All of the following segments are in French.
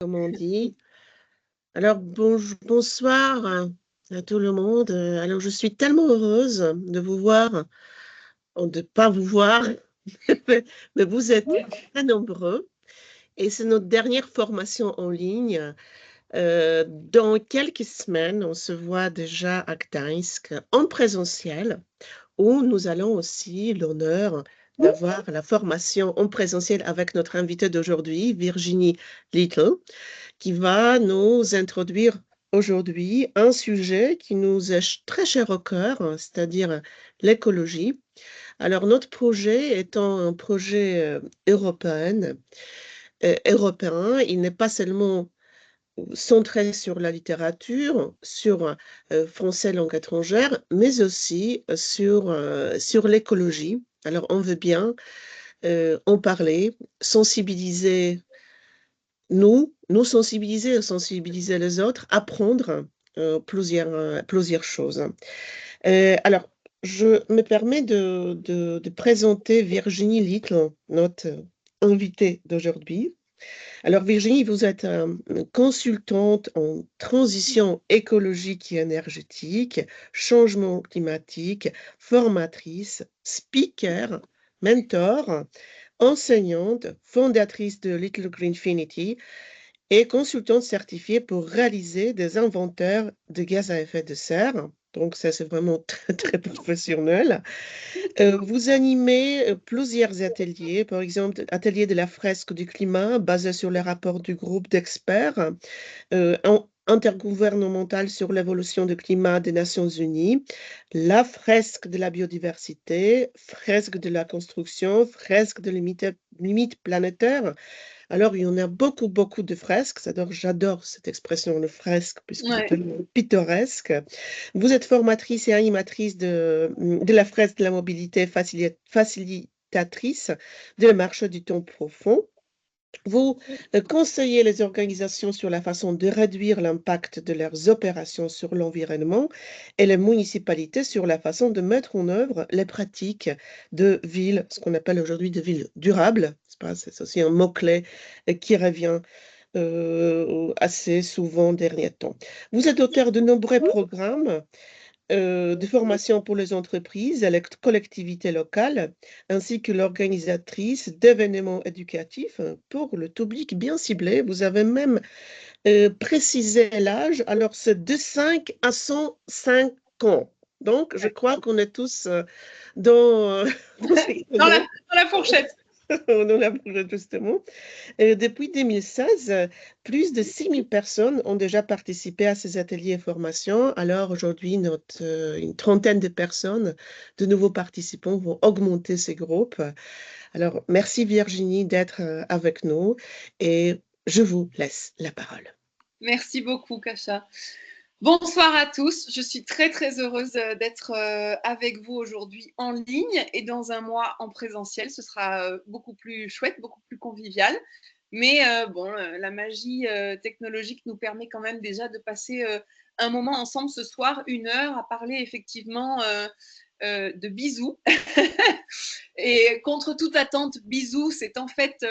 comme on dit. Alors, bonsoir à tout le monde. Alors, je suis tellement heureuse de vous voir, ou de ne pas vous voir, mais vous êtes très nombreux. Et c'est notre dernière formation en ligne. Dans quelques semaines, on se voit déjà à Gdańsk en présentiel, où nous allons aussi l'honneur d'avoir la formation en présentiel avec notre invitée d'aujourd'hui, Virginie Little, qui va nous introduire aujourd'hui un sujet qui nous est très cher au cœur, c'est-à-dire l'écologie. Alors, notre projet étant un projet européen, il n'est pas seulement centré sur la littérature, sur français langue étrangère, mais aussi sur l'écologie. Alors, on veut bien en parler, sensibiliser nous sensibiliser et sensibiliser les autres, apprendre plusieurs choses. Alors, je me permets de présenter Virginie Little, notre invitée d'aujourd'hui. Alors, Virginie, vous êtes consultante en transition écologique et énergétique, changement climatique, formatrice, speaker, mentor, enseignante, fondatrice de Little Greenfinity et consultante certifiée pour réaliser des inventaires de gaz à effet de serre. Donc, ça, c'est vraiment très, très professionnel. Vous animez plusieurs ateliers, par exemple, atelier de la fresque du climat basé sur les rapports du groupe d'experts intergouvernemental sur l'évolution du climat des Nations Unies, la fresque de la biodiversité, fresque de la construction, fresque de limites planétaires. Alors, il y en a beaucoup, beaucoup de fresques. J'adore cette expression, le fresque, puisque c'est tellement pittoresque. Vous êtes formatrice et animatrice de la fresque de la mobilité facilitatrice de la marche du temps profond. Vous conseillez les organisations sur la façon de réduire l'impact de leurs opérations sur l'environnement et les municipalités sur la façon de mettre en œuvre les pratiques de villes, ce qu'on appelle aujourd'hui de villes durables. C'est aussi un mot-clé qui revient assez souvent dernier temps. Vous êtes auteur de nombreux programmes de formation pour les entreprises et les collectivités locales, ainsi que l'organisatrice d'événements éducatifs pour le public bien ciblé. Vous avez même précisé l'âge, alors c'est de 5 à 105 ans. Donc, je crois qu'on est tous dans, dans la fourchette. dans la fourchette, justement. Depuis 2016, plus de 6000 personnes ont déjà participé à ces ateliers et formations. Alors aujourd'hui, une trentaine de personnes, de nouveaux participants vont augmenter ces groupes. Alors merci Virginie d'être avec nous et je vous laisse la parole. Merci beaucoup, Kacha. Bonsoir à tous. Je suis très, très heureuse d'être avec vous aujourd'hui en ligne et dans un mois en présentiel. Ce sera beaucoup plus chouette, beaucoup plus convivial. Mais bon, la magie technologique nous permet quand même déjà de passer un moment ensemble ce soir, 1 heure, à parler effectivement de bisous. Et contre toute attente, bisous, c'est en fait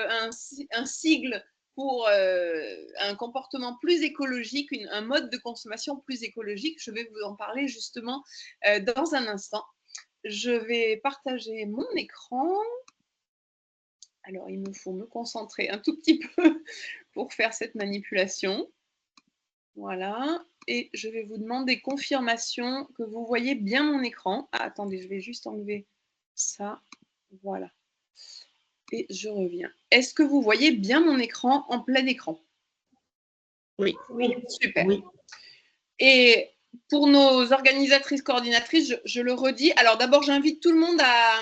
un sigle pour un comportement plus écologique, un mode de consommation plus écologique. Je vais vous en parler justement dans un instant. Je vais partager mon écran. Alors, il me faut me concentrer un tout petit peu pour faire cette manipulation. Voilà. Et je vais vous demander confirmation que vous voyez bien mon écran. Ah, attendez, je vais juste enlever ça. Voilà. Et je reviens. Est-ce que vous voyez bien mon écran en plein écran? Oui. Oui. Super. Oui. Et pour nos organisatrices coordinatrices, je le redis. Alors d'abord, j'invite tout le monde à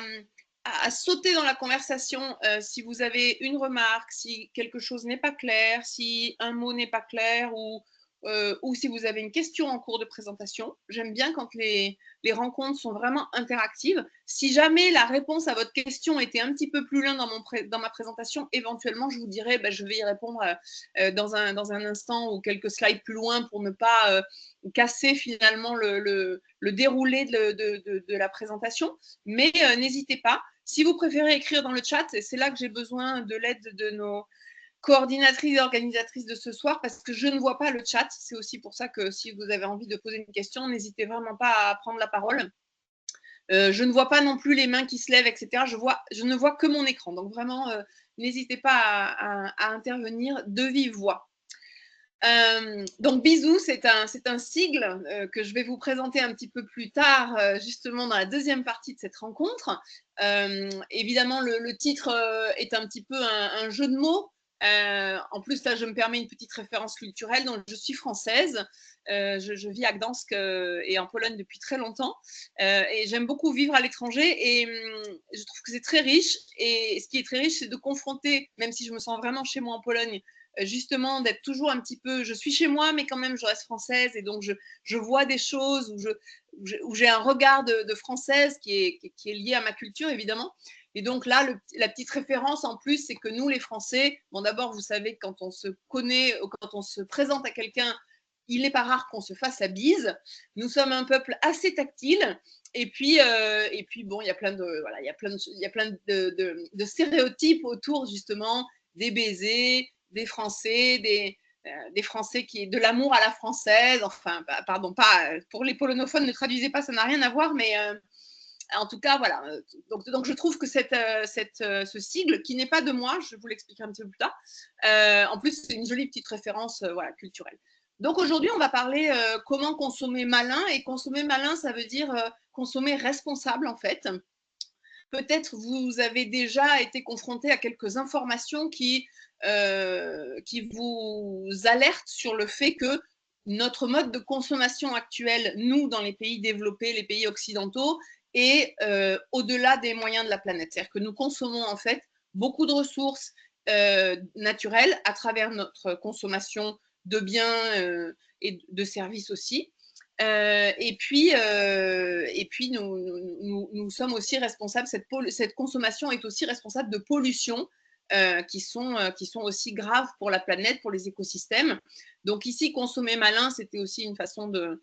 sauter dans la conversation si vous avez une remarque, si quelque chose n'est pas clair, si un mot n'est pas clair ou si vous avez une question en cours de présentation. J'aime bien quand les rencontres sont vraiment interactives. Si jamais la réponse à votre question était un petit peu plus loin dans ma présentation, éventuellement, je vous dirai, je vais y répondre dans un instant ou quelques slides plus loin pour ne pas casser finalement le déroulé de la présentation. Mais n'hésitez pas. Si vous préférez écrire dans le chat, c'est là que j'ai besoin de l'aide coordinatrice et organisatrice de ce soir parce que je ne vois pas le chat. C'est aussi pour ça que si vous avez envie de poser une question, n'hésitez vraiment pas à prendre la parole. Je ne vois pas non plus les mains qui se lèvent, etc. Je ne vois que mon écran. Donc vraiment, n'hésitez pas à intervenir de vive voix. Donc bisous, c'est un sigle que je vais vous présenter un petit peu plus tard, justement dans la deuxième partie de cette rencontre. Évidemment, le titre est un petit peu un jeu de mots. En plus, là, je me permets une petite référence culturelle. Donc, je suis française. Je vis à Gdansk et en Pologne depuis très longtemps. Et j'aime beaucoup vivre à l'étranger. Et je trouve que c'est très riche. Et ce qui est très riche, c'est de confronter, même si je me sens vraiment chez moi en Pologne, justement d'être toujours un petit peu, je suis chez moi, mais quand même je reste française. Et donc, je vois des choses où j'ai un regard de française qui est lié à ma culture, évidemment. Et donc là, la petite référence en plus, c'est que nous, les Français, bon, d'abord, vous savez, quand on se connaît, quand on se présente à quelqu'un, il n'est pas rare qu'on se fasse la bise. Nous sommes un peuple assez tactile. Et puis bon, il y a plein de stéréotypes autour, justement, des baisers, des Français, des Français de l'amour à la française. Enfin, pardon, pas pour les polonophones, ne traduisez pas, ça n'a rien à voir, mais en tout cas, voilà. Donc je trouve que ce sigle, qui n'est pas de moi, je vous l'expliquerai un petit peu plus tard, en plus, c'est une jolie petite référence voilà, culturelle. Donc aujourd'hui, on va parler comment consommer malin. Et consommer malin, ça veut dire consommer responsable, en fait. Peut-être vous avez déjà été confronté à quelques informations qui vous alertent sur le fait que notre mode de consommation actuel, nous, dans les pays développés, les pays occidentaux, est au-delà des moyens de la planète. C'est-à-dire que nous consommons en fait beaucoup de ressources naturelles à travers notre consommation de biens et de services aussi. Et puis nous sommes aussi responsables, cette consommation est aussi responsable de pollutions qui sont aussi graves pour la planète, pour les écosystèmes. Donc ici, consommer malin, c'était aussi une façon de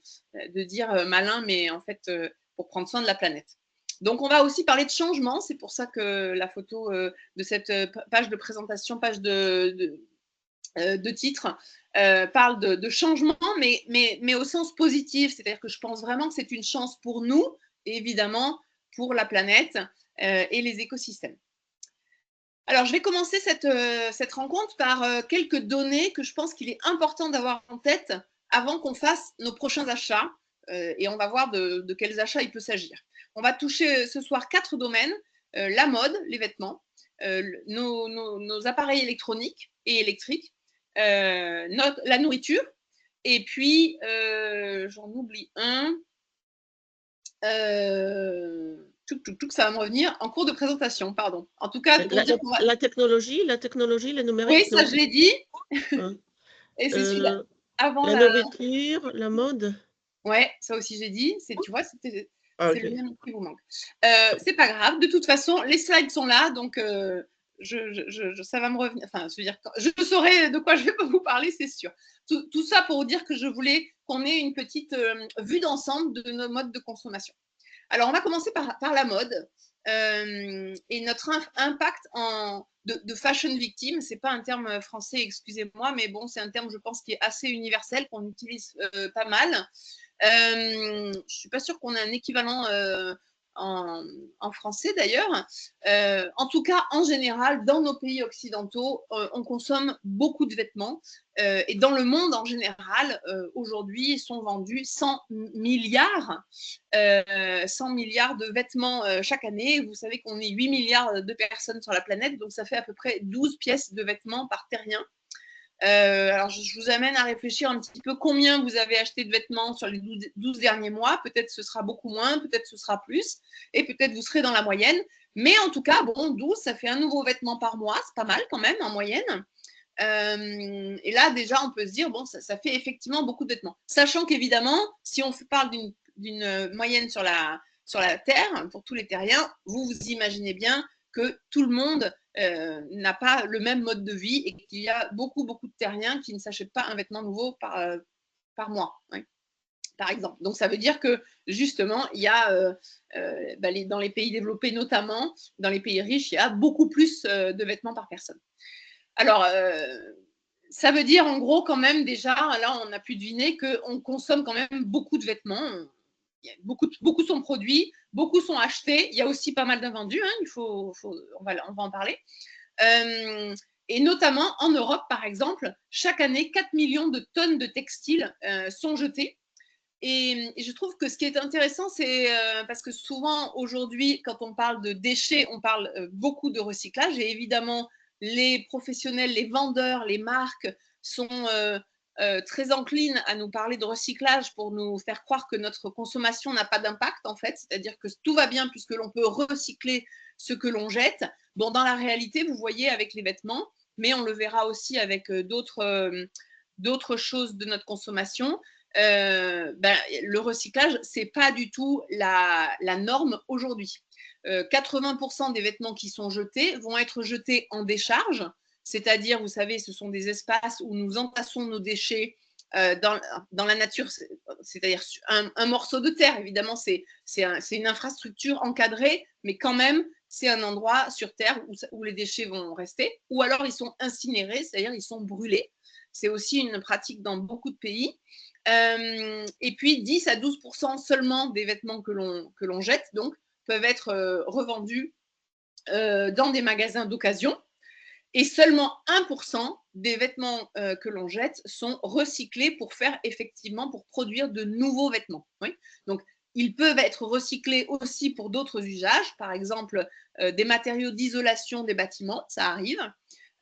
dire malin, mais en fait, pour prendre soin de la planète. Donc on va aussi parler de changement, c'est pour ça que la photo de cette page de présentation, page de titre, parle de changement, mais au sens positif. C'est-à-dire que je pense vraiment que c'est une chance pour nous, et évidemment pour la planète et les écosystèmes. Alors, je vais commencer cette rencontre par quelques données que je pense qu'il est important d'avoir en tête avant qu'on fasse nos prochains achats. Et on va voir de quels achats il peut s'agir. On va toucher ce soir 4 domaines. La mode, les vêtements, nos appareils électroniques et électriques, la nourriture, et puis j'en oublie un. Ça va me revenir en cours de présentation, pardon. En tout cas, pour dire la technologie, le numérique. Oui, ça je l'ai dit. Hein. Et c'est celui-là. Avant la nourriture, la mode. Ouais, ça aussi j'ai dit. Tu vois, c'est Okay. le même qui vous manque. C'est pas grave. De toute façon, les slides sont là, donc ça va me revenir. Enfin, je veux dire, je saurai de quoi je vais vous parler, c'est sûr. Tout ça pour vous dire que je voulais qu'on ait une petite vue d'ensemble de nos modes de consommation. Alors, on va commencer par la mode et notre impact de fashion victime. C'est pas un terme français, excusez-moi, mais bon, c'est un terme, je pense, qui est assez universel, qu'on utilise pas mal. Je suis pas sûre qu'on ait un équivalent en français d'ailleurs. En tout cas, en général, dans nos pays occidentaux, on consomme beaucoup de vêtements. Et dans le monde en général, aujourd'hui, sont vendus 100 milliards de vêtements chaque année. Vous savez qu'on est 8 milliards de personnes sur la planète, donc ça fait à peu près 12 pièces de vêtements par terrien. Alors, je vous amène à réfléchir un petit peu combien vous avez acheté de vêtements sur les 12 derniers mois. Peut-être ce sera beaucoup moins, peut-être ce sera plus, et peut-être vous serez dans la moyenne. Mais en tout cas, bon, 12, ça fait un nouveau vêtement par mois, c'est pas mal quand même en moyenne. Et là, déjà, on peut se dire, bon, ça fait effectivement beaucoup de vêtements. Sachant qu'évidemment, si on parle d'une moyenne sur la Terre, pour tous les terriens, vous imaginez bien que tout le monde n'a pas le même mode de vie et qu'il y a beaucoup de terriens qui ne s'achètent pas un vêtement nouveau par mois, hein, par exemple. Donc, ça veut dire que, justement, il y a, dans les pays développés notamment, dans les pays riches, il y a beaucoup plus de vêtements par personne. Alors, ça veut dire en gros quand même déjà, là on a pu deviner qu'on consomme quand même beaucoup de vêtements. Beaucoup sont produits, beaucoup sont achetés. Il y a aussi pas mal d'invendus, hein, on va en parler. Et notamment en Europe, par exemple, chaque année, 4 millions de tonnes de textiles sont jetées. Et je trouve que ce qui est intéressant, c'est parce que souvent aujourd'hui, quand on parle de déchets, on parle beaucoup de recyclage. Et évidemment, les professionnels, les vendeurs, les marques sont très enclines à nous parler de recyclage pour nous faire croire que notre consommation n'a pas d'impact, en fait. C'est-à-dire que tout va bien puisque l'on peut recycler ce que l'on jette. Bon, dans la réalité, vous voyez avec les vêtements, mais on le verra aussi avec d'autres choses de notre consommation. Le recyclage, c'est pas du tout la norme aujourd'hui. 80% des vêtements qui sont jetés vont être jetés en décharge, c'est-à-dire, vous savez, ce sont des espaces où nous entassons nos déchets dans la nature, c'est-à-dire un morceau de terre, évidemment, c'est une infrastructure encadrée, mais quand même, c'est un endroit sur Terre où les déchets vont rester, ou alors ils sont incinérés, c'est-à-dire ils sont brûlés. C'est aussi une pratique dans beaucoup de pays. Et puis 10 à 12% seulement des vêtements que l'on jette donc peuvent être revendus dans des magasins d'occasion, et seulement 1% des vêtements que l'on jette sont recyclés pour produire de nouveaux vêtements. Oui. Donc ils peuvent être recyclés aussi pour d'autres usages, par exemple des matériaux d'isolation des bâtiments, ça arrive.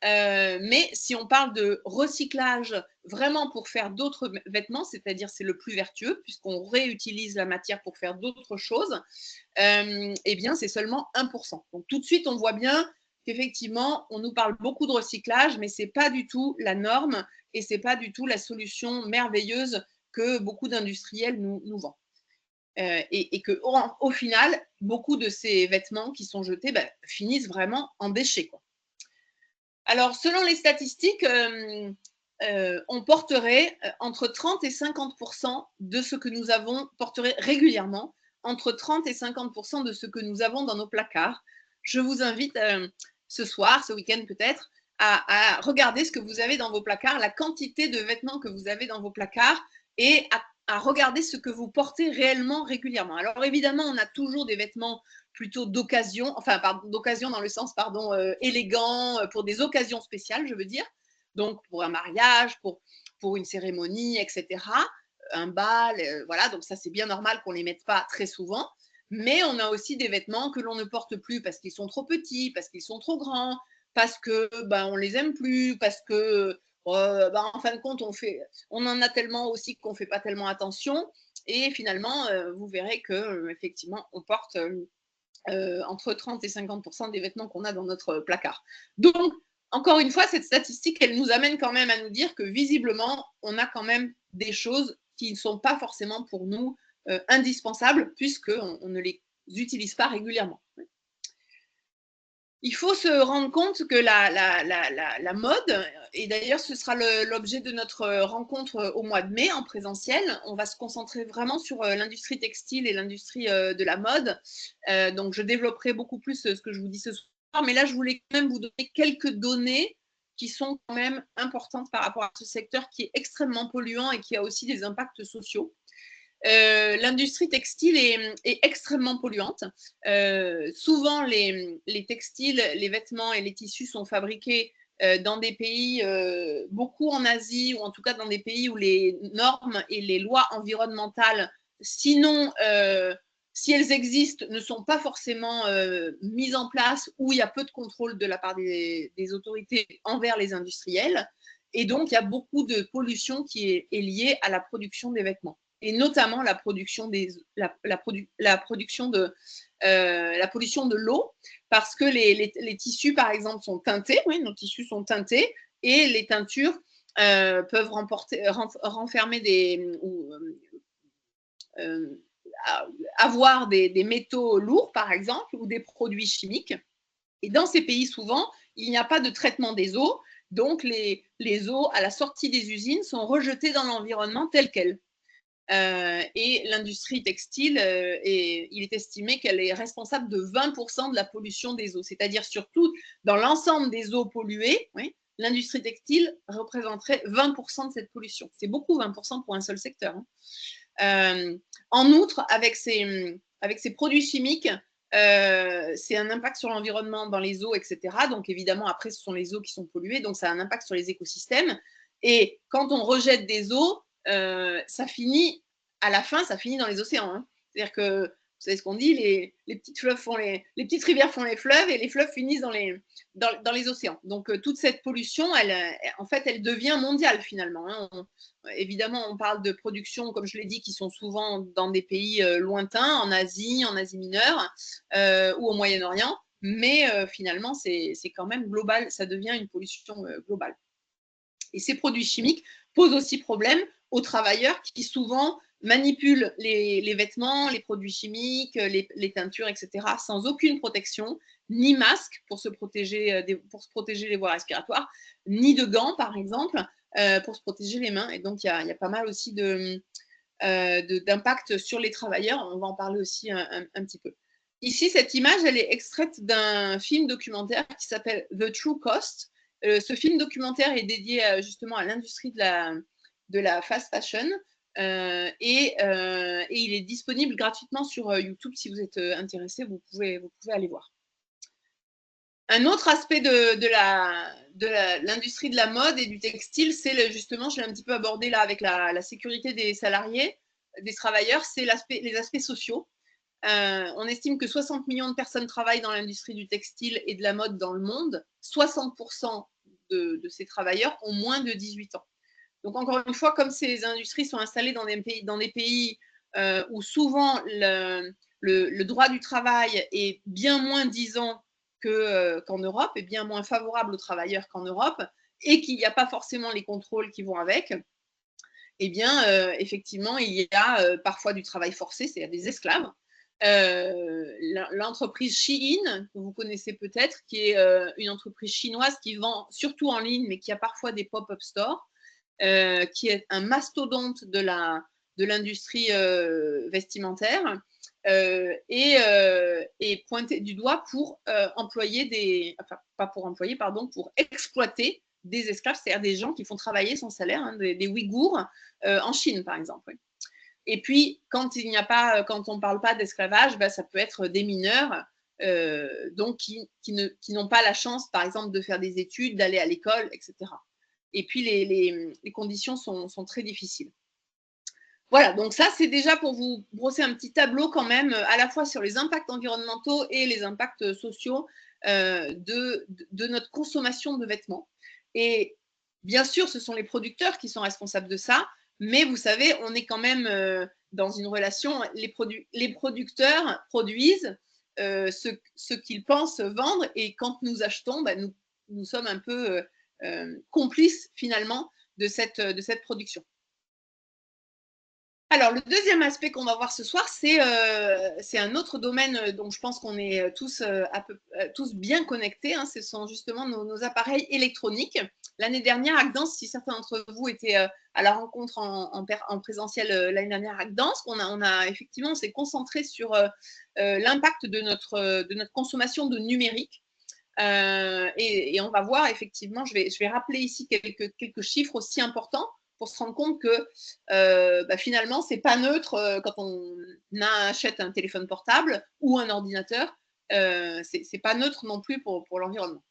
Mais si on parle de recyclage vraiment pour faire d'autres vêtements, c'est-à-dire c'est le plus vertueux puisqu'on réutilise la matière pour faire d'autres choses, eh bien c'est seulement 1%. Donc tout de suite on voit bien qu'effectivement on nous parle beaucoup de recyclage, mais c'est pas du tout la norme et c'est pas du tout la solution merveilleuse que beaucoup d'industriels nous vendent. Et qu'au final, beaucoup de ces vêtements qui sont jetés finissent vraiment en déchets, quoi. Alors, selon les statistiques, on porterait entre 30 et 50% de ce que nous avons, porterait régulièrement entre 30 et 50% de ce que nous avons dans nos placards. Je vous invite ce soir, ce week-end peut-être, à regarder ce que vous avez dans vos placards, la quantité de vêtements que vous avez dans vos placards et à regarder ce que vous portez réellement régulièrement. Alors évidemment, on a toujours des vêtements plutôt d'occasion, enfin d'occasion dans le sens élégant, pour des occasions spéciales, je veux dire, donc pour un mariage, pour une cérémonie, etc., un bal, voilà, donc ça c'est bien normal qu'on ne les mette pas très souvent, mais on a aussi des vêtements que l'on ne porte plus parce qu'ils sont trop petits, parce qu'ils sont trop grands, parce que on les aime plus, parce que en fin de compte on en a tellement aussi qu'on fait pas tellement attention, et finalement vous verrez que effectivement on porte entre 30 et 50% des vêtements qu'on a dans notre placard. Donc, encore une fois, cette statistique, elle nous amène quand même à nous dire que visiblement, on a quand même des choses qui ne sont pas forcément pour nous indispensables, puisqu'on ne les utilise pas régulièrement. Il faut se rendre compte que la mode, et d'ailleurs ce sera l'objet de notre rencontre au mois de mai en présentiel, on va se concentrer vraiment sur l'industrie textile et l'industrie de la mode. Donc je développerai beaucoup plus ce que je vous dis ce soir, mais là je voulais quand même vous donner quelques données qui sont quand même importantes par rapport à ce secteur qui est extrêmement polluant et qui a aussi des impacts sociaux. L'industrie textile est extrêmement polluante. Souvent, les textiles, les vêtements et les tissus sont fabriqués dans des pays, beaucoup en Asie, ou en tout cas dans des pays où les normes et les lois environnementales, sinon, si elles existent, ne sont pas forcément mises en place, où il y a peu de contrôle de la part des autorités envers les industriels. Et donc, il y a beaucoup de pollution qui est liée à la production des vêtements, et notamment la pollution de l'eau, parce que les tissus, par exemple, sont teintés. Oui, nos tissus sont teintés, et les teintures peuvent renfermer avoir des métaux lourds, par exemple, ou des produits chimiques. Et dans ces pays, souvent, il n'y a pas de traitement des eaux, donc les eaux à la sortie des usines sont rejetées dans l'environnement tel quel. Et l'industrie textile, il est estimé qu'elle est responsable de 20% de la pollution des eaux, c'est-à-dire surtout dans l'ensemble des eaux polluées, oui, l'industrie textile représenterait 20% de cette pollution. C'est beaucoup, 20% pour un seul secteur. En outre, avec ces produits chimiques, c'est un impact sur l'environnement dans les eaux, etc. Donc évidemment, après, ce sont les eaux qui sont polluées, donc ça a un impact sur les écosystèmes. Et quand on rejette des eaux, ça finit, à la fin, ça finit dans les océans. Hein. C'est-à-dire que, vous savez ce qu'on dit, les petites rivières font les fleuves et les fleuves finissent dans les océans. Donc toute cette pollution, en fait, elle devient mondiale finalement. Hein. Évidemment, on parle de production, comme je l'ai dit, qui sont souvent dans des pays lointains, en Asie mineure ou au Moyen-Orient, mais finalement, c'est quand même global, ça devient une pollution globale. Et ces produits chimiques posent aussi problème aux travailleurs qui souvent manipulent les vêtements, les produits chimiques, les teintures, etc., sans aucune protection, ni masque pour se protéger les voies respiratoires, ni de gants, par exemple, pour se protéger les mains. Et donc, il y a pas mal aussi d'impact sur les travailleurs. On va en parler aussi un petit peu. Ici, cette image, elle est extraite d'un film documentaire qui s'appelle The True Cost. Ce film documentaire est dédié justement à l'industrie de la fast fashion et il est disponible gratuitement sur YouTube. Si vous êtes intéressé, vous pouvez aller voir. Un autre aspect de l'industrie de la mode et du textile, c'est justement, je l'ai un petit peu abordé là avec la sécurité des salariés, des travailleurs, c'est les aspects sociaux. On estime que 60 millions de personnes travaillent dans l'industrie du textile et de la mode dans le monde. 60% de ces travailleurs ont moins de 18 ans. Donc, encore une fois, comme ces industries sont installées dans des pays où souvent le droit du travail est bien moins disant qu'en Europe, est bien moins favorable aux travailleurs qu'en Europe, et qu'il n'y a pas forcément les contrôles qui vont avec, eh bien, effectivement, il y a parfois du travail forcé, c'est-à-dire des esclaves. L'entreprise Shein, que vous connaissez peut-être, qui est une entreprise chinoise qui vend surtout en ligne, mais qui a parfois des pop-up stores, qui est un mastodonte de l'industrie vestimentaire, et pointé du doigt pour pour exploiter des esclaves, c'est-à-dire des gens qui font travailler sans salaire, hein, des Ouïghours en Chine, par exemple. Oui. Et puis, quand on ne parle pas d'esclavage, ça peut être des mineurs, donc qui n'ont pas la chance, par exemple, de faire des études, d'aller à l'école, etc. Et puis, les conditions sont très difficiles. Voilà, donc ça, c'est déjà pour vous brosser un petit tableau quand même, à la fois sur les impacts environnementaux et les impacts sociaux de notre consommation de vêtements. Et bien sûr, ce sont les producteurs qui sont responsables de ça, mais vous savez, on est quand même dans une relation, les producteurs produisent ce qu'ils pensent vendre, et quand nous achetons, nous sommes un peu complices finalement de cette production. Alors, le deuxième aspect qu'on va voir ce soir, c'est un autre domaine dont je pense qu'on est tous bien connectés. Hein, ce sont justement nos appareils électroniques. L'année dernière, à Gdansk, si certains d'entre vous étaient à la rencontre en présentiel l'année dernière à Gdansk, on s'est concentré sur l'impact de notre consommation de numérique. Et on va voir effectivement, je vais rappeler ici quelques chiffres aussi importants pour se rendre compte que finalement, ce n'est pas neutre quand on achète un téléphone portable ou un ordinateur. Ce n'est pas neutre non plus pour l'environnement.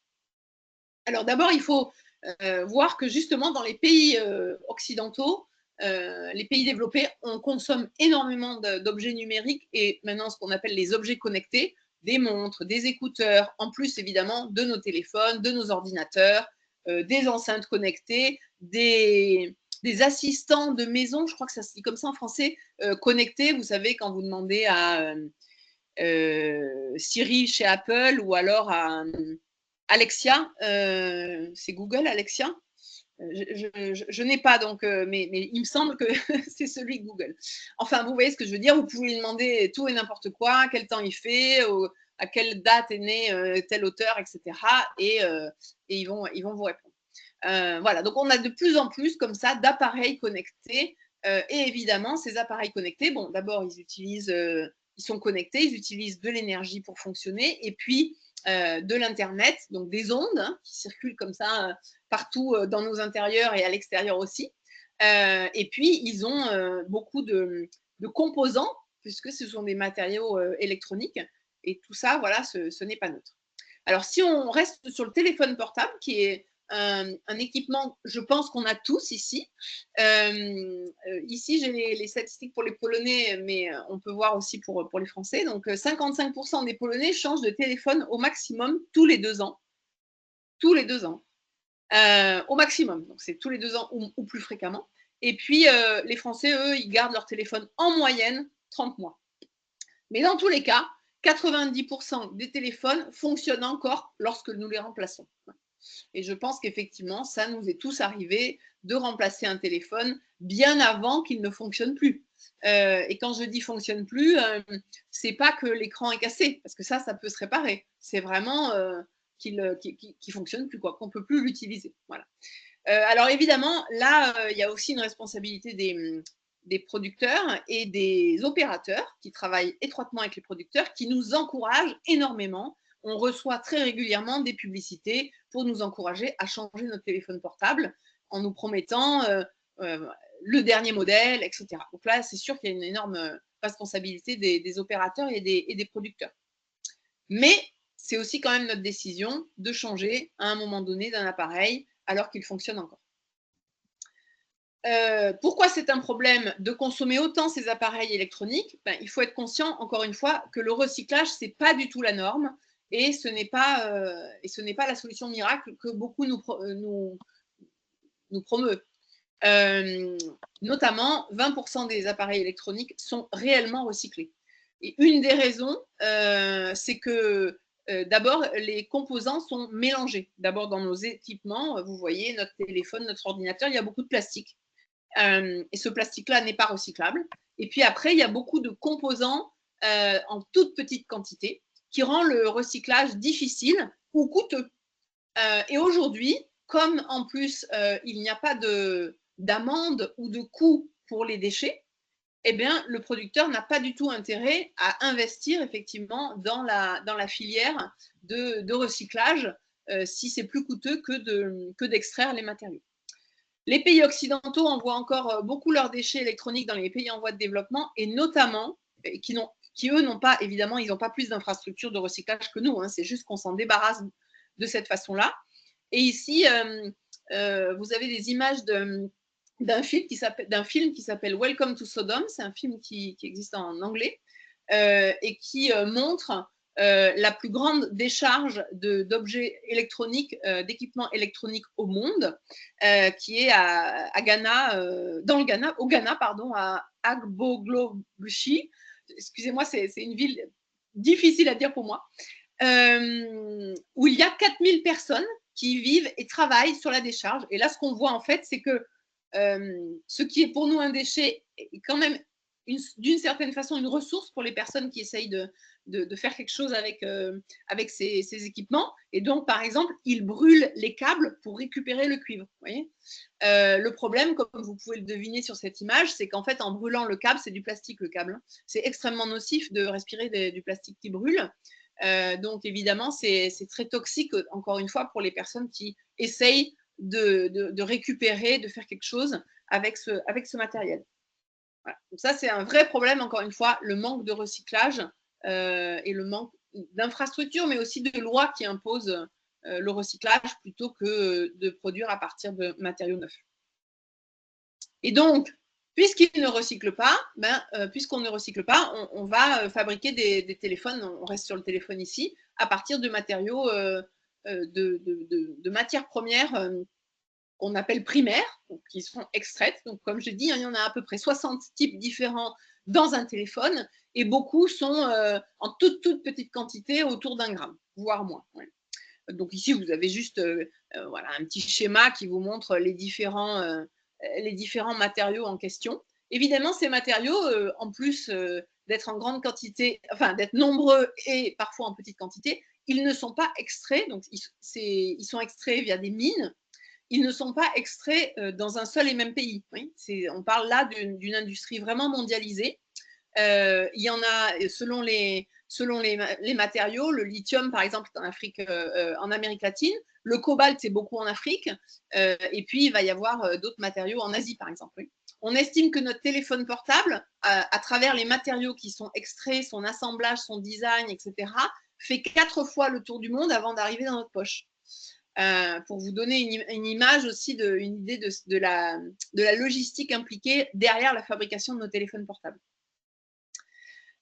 Alors d'abord, il faut voir que justement dans les pays occidentaux, les pays développés, on consomme énormément d'objets numériques et maintenant ce qu'on appelle les objets connectés, des montres, des écouteurs, en plus évidemment de nos téléphones, de nos ordinateurs, des enceintes connectées, des assistants de maison, je crois que ça se dit comme ça en français, connectés. Vous savez, quand vous demandez à Siri chez Apple ou alors à Alexia, c'est Google Alexia, je n'ai pas, donc, mais il me semble que c'est celui de Google. Enfin, vous voyez ce que je veux dire, vous pouvez lui demander tout et n'importe quoi, quel temps il fait, à quelle date est né tel auteur, etc. Et ils vont vous répondre. Voilà, donc on a de plus en plus comme ça d'appareils connectés, et évidemment ces appareils connectés, bon, d'abord ils sont connectés, ils utilisent de l'énergie pour fonctionner, et puis de l'Internet, donc des ondes qui circulent comme ça partout dans nos intérieurs et à l'extérieur aussi. Et puis, ils ont beaucoup de composants, puisque ce sont des matériaux électroniques. Et tout ça, voilà, ce n'est pas neutre. Alors, si on reste sur le téléphone portable, qui est un équipement, je pense qu'on a tous ici. Ici, j'ai les statistiques pour les Polonais, mais on peut voir aussi pour les Français. Donc, 55% des Polonais changent de téléphone au maximum tous les 2 ans. Tous les 2 ans. Au maximum. Donc, c'est tous les 2 ans ou plus fréquemment. Et puis, les Français, eux, ils gardent leur téléphone en moyenne 30 mois. Mais dans tous les cas, 90% des téléphones fonctionnent encore lorsque nous les remplaçons. Et je pense qu'effectivement, ça nous est tous arrivé de remplacer un téléphone bien avant qu'il ne fonctionne plus. Et quand je dis fonctionne plus, c'est pas que l'écran est cassé, parce que ça peut se réparer. C'est vraiment qu'il fonctionne plus, quoi, qu'on peut plus l'utiliser. Voilà. Alors évidemment, là, il y a aussi une responsabilité des producteurs et des opérateurs qui travaillent étroitement avec les producteurs, qui nous encouragent énormément. On reçoit très régulièrement des publicités pour nous encourager à changer notre téléphone portable en nous promettant le dernier modèle, etc. Donc là, c'est sûr qu'il y a une énorme responsabilité des opérateurs et des producteurs. Mais c'est aussi quand même notre décision de changer à un moment donné d'un appareil alors qu'il fonctionne encore. Pourquoi c'est un problème de consommer autant ces appareils électroniques? Il faut être conscient, encore une fois, que le recyclage, ce n'est pas du tout la norme et ce n'est pas la solution miracle que beaucoup nous promeut. Notamment, 20% des appareils électroniques sont réellement recyclés. Et une des raisons, c'est que d'abord, les composants sont mélangés. D'abord, dans nos équipements, vous voyez, notre téléphone, notre ordinateur, il y a beaucoup de plastique. Et ce plastique-là n'est pas recyclable. Et puis après, il y a beaucoup de composants en toute petite quantité qui rend le recyclage difficile ou coûteux. Et aujourd'hui, comme en plus, il n'y a pas d'amende ou de coût pour les déchets, eh bien, le producteur n'a pas du tout intérêt à investir effectivement dans la filière de recyclage si c'est plus coûteux que d'extraire les matériaux. Les pays occidentaux envoient encore beaucoup leurs déchets électroniques dans les pays en voie de développement et notamment, qui eux n'ont pas, évidemment, ils n'ont pas plus d'infrastructures de recyclage que nous, c'est juste qu'on s'en débarrasse de cette façon-là. Et ici, vous avez des images d'un film qui s'appelle Welcome to Sodom. C'est un film qui existe en anglais et qui montre la plus grande décharge d'objets électroniques, d'équipements électroniques au monde, qui est à Ghana, au Ghana, à Agboglobushi. Excusez-moi, c'est une ville difficile à dire pour moi, où il y a 4000 personnes qui vivent et travaillent sur la décharge. Et là, ce qu'on voit en fait, c'est que ce qui est pour nous un déchet est quand même d'une certaine façon une ressource pour les personnes qui essayent de faire quelque chose avec ces équipements. Et donc, par exemple, ils brûlent les câbles pour récupérer le cuivre. Vous voyez, le problème, comme vous pouvez le deviner sur cette image, c'est qu'en fait, en brûlant le câble, c'est du plastique le câble. C'est extrêmement nocif de respirer du plastique qui brûle. Donc, évidemment, c'est très toxique, encore une fois, pour les personnes qui essayent de récupérer, de faire quelque chose avec ce matériel. Voilà. Donc ça, c'est un vrai problème, encore une fois, le manque de recyclage et le manque d'infrastructures, mais aussi de lois qui imposent le recyclage plutôt que de produire à partir de matériaux neufs. Et donc, puisqu'ils ne recyclent pas, puisqu'on ne recycle pas, on va fabriquer des téléphones, on reste sur le téléphone ici, à partir de matériaux, de matières premières qu'on appelle primaires, donc qui sont extraites. Donc, comme je dis, il y en a à peu près 60 types différents dans un téléphone, et beaucoup sont en toute petite quantité, autour d'1 gramme, voire moins. Ouais. Donc ici, vous avez juste voilà, un petit schéma qui vous montre les différents matériaux en question. Évidemment, ces matériaux, en plus d'être en grande quantité, enfin d'être nombreux et parfois en petite quantité, ils ne sont pas extraits, donc ils sont extraits via des mines. Ils ne sont pas extraits dans un seul et même pays. Oui, on parle là d'une industrie vraiment mondialisée. Il y en a, selon selon les matériaux. Le lithium, par exemple, est en Amérique latine. Le cobalt, c'est beaucoup en Afrique. Et puis, il va y avoir d'autres matériaux en Asie, par exemple. Oui. On estime que notre téléphone portable, à travers les matériaux qui sont extraits, son assemblage, son design, etc., fait 4 fois le tour du monde avant d'arriver dans notre poche. Pour vous donner une image aussi, une idée de la logistique impliquée derrière la fabrication de nos téléphones portables.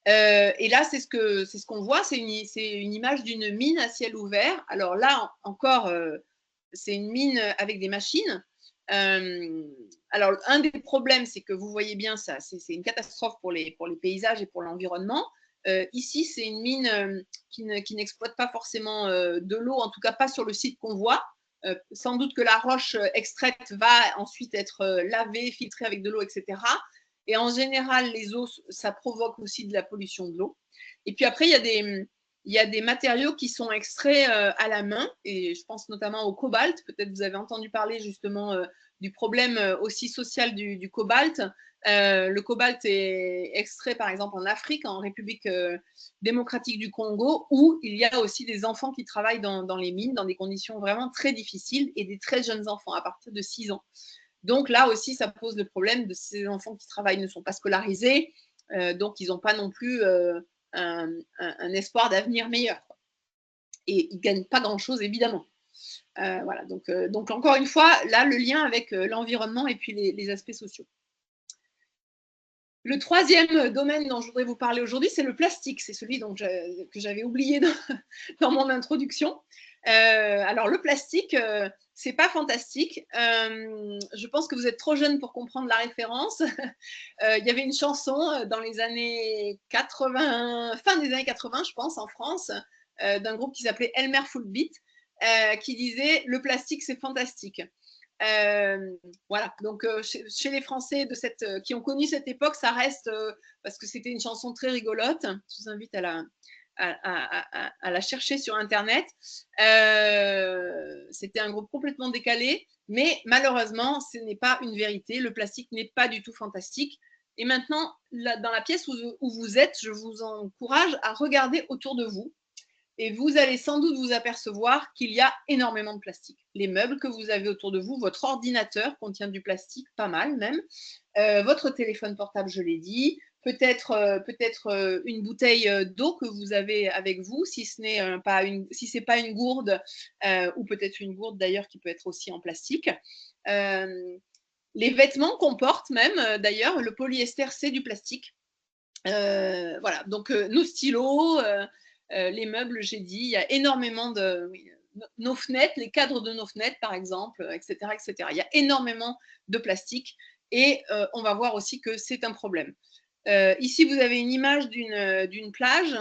Et là, c'est ce qu'on voit, c'est une image d'une mine à ciel ouvert. Alors là, encore, c'est une mine avec des machines. Alors, un des problèmes, c'est que vous voyez bien, ça, c'est une catastrophe pour les paysages et pour l'environnement. Ici, c'est une mine qui n'exploite pas forcément de l'eau, en tout cas pas sur le site qu'on voit. Sans doute que la roche extraite va ensuite être lavée, filtrée avec de l'eau, etc. Et en général, les eaux, ça provoque aussi de la pollution de l'eau. Et puis après, il y a des matériaux qui sont extraits à la main, et je pense notamment au cobalt. Peut-être vous avez entendu parler justement du problème aussi social du cobalt. Le cobalt est extrait par exemple en Afrique, en République démocratique du Congo, où il y a aussi des enfants qui travaillent dans les mines, dans des conditions vraiment très difficiles, et des très jeunes enfants, à partir de 6 ans. Donc là aussi, ça pose le problème de ces enfants qui travaillent ne sont pas scolarisés, donc ils n'ont pas non plus un espoir d'avenir meilleur. Et ils ne gagnent pas grand-chose, évidemment. Voilà, donc encore une fois, là, le lien avec l'environnement et puis les aspects sociaux. Le troisième domaine dont je voudrais vous parler aujourd'hui, c'est le plastique. C'est celui que j'avais oublié dans mon introduction. Alors, le plastique, c'est pas fantastique. Je pense que vous êtes trop jeune pour comprendre la référence. Il y avait une chanson dans les années 80, fin des années 80, je pense, en France, d'un groupe qui s'appelait Elmer Full Beat, qui disait « Le plastique, c'est fantastique ». Voilà, donc chez les Français qui ont connu cette époque, ça reste parce que c'était une chanson très rigolote. Je vous invite à la chercher sur Internet. C'était un groupe complètement décalé, mais malheureusement, ce n'est pas une vérité. Le plastique n'est pas du tout fantastique. Et maintenant, là, dans la pièce où vous êtes, je vous encourage à regarder autour de vous. Et vous allez sans doute vous apercevoir qu'il y a énormément de plastique. Les meubles que vous avez autour de vous, votre ordinateur contient du plastique, pas mal même. Votre téléphone portable, je l'ai dit. Peut-être une bouteille d'eau que vous avez avec vous, si ce n'est pas une gourde, ou peut-être une gourde d'ailleurs qui peut être aussi en plastique. Les vêtements qu'on porte même, d'ailleurs, le polyester, c'est du plastique. Voilà, donc nos stylos, les meubles, j'ai dit, il y a énormément nos fenêtres, les cadres de nos fenêtres, par exemple, etc., etc. Il y a énormément de plastique et on va voir aussi que c'est un problème. Ici, vous avez une image d'une plage.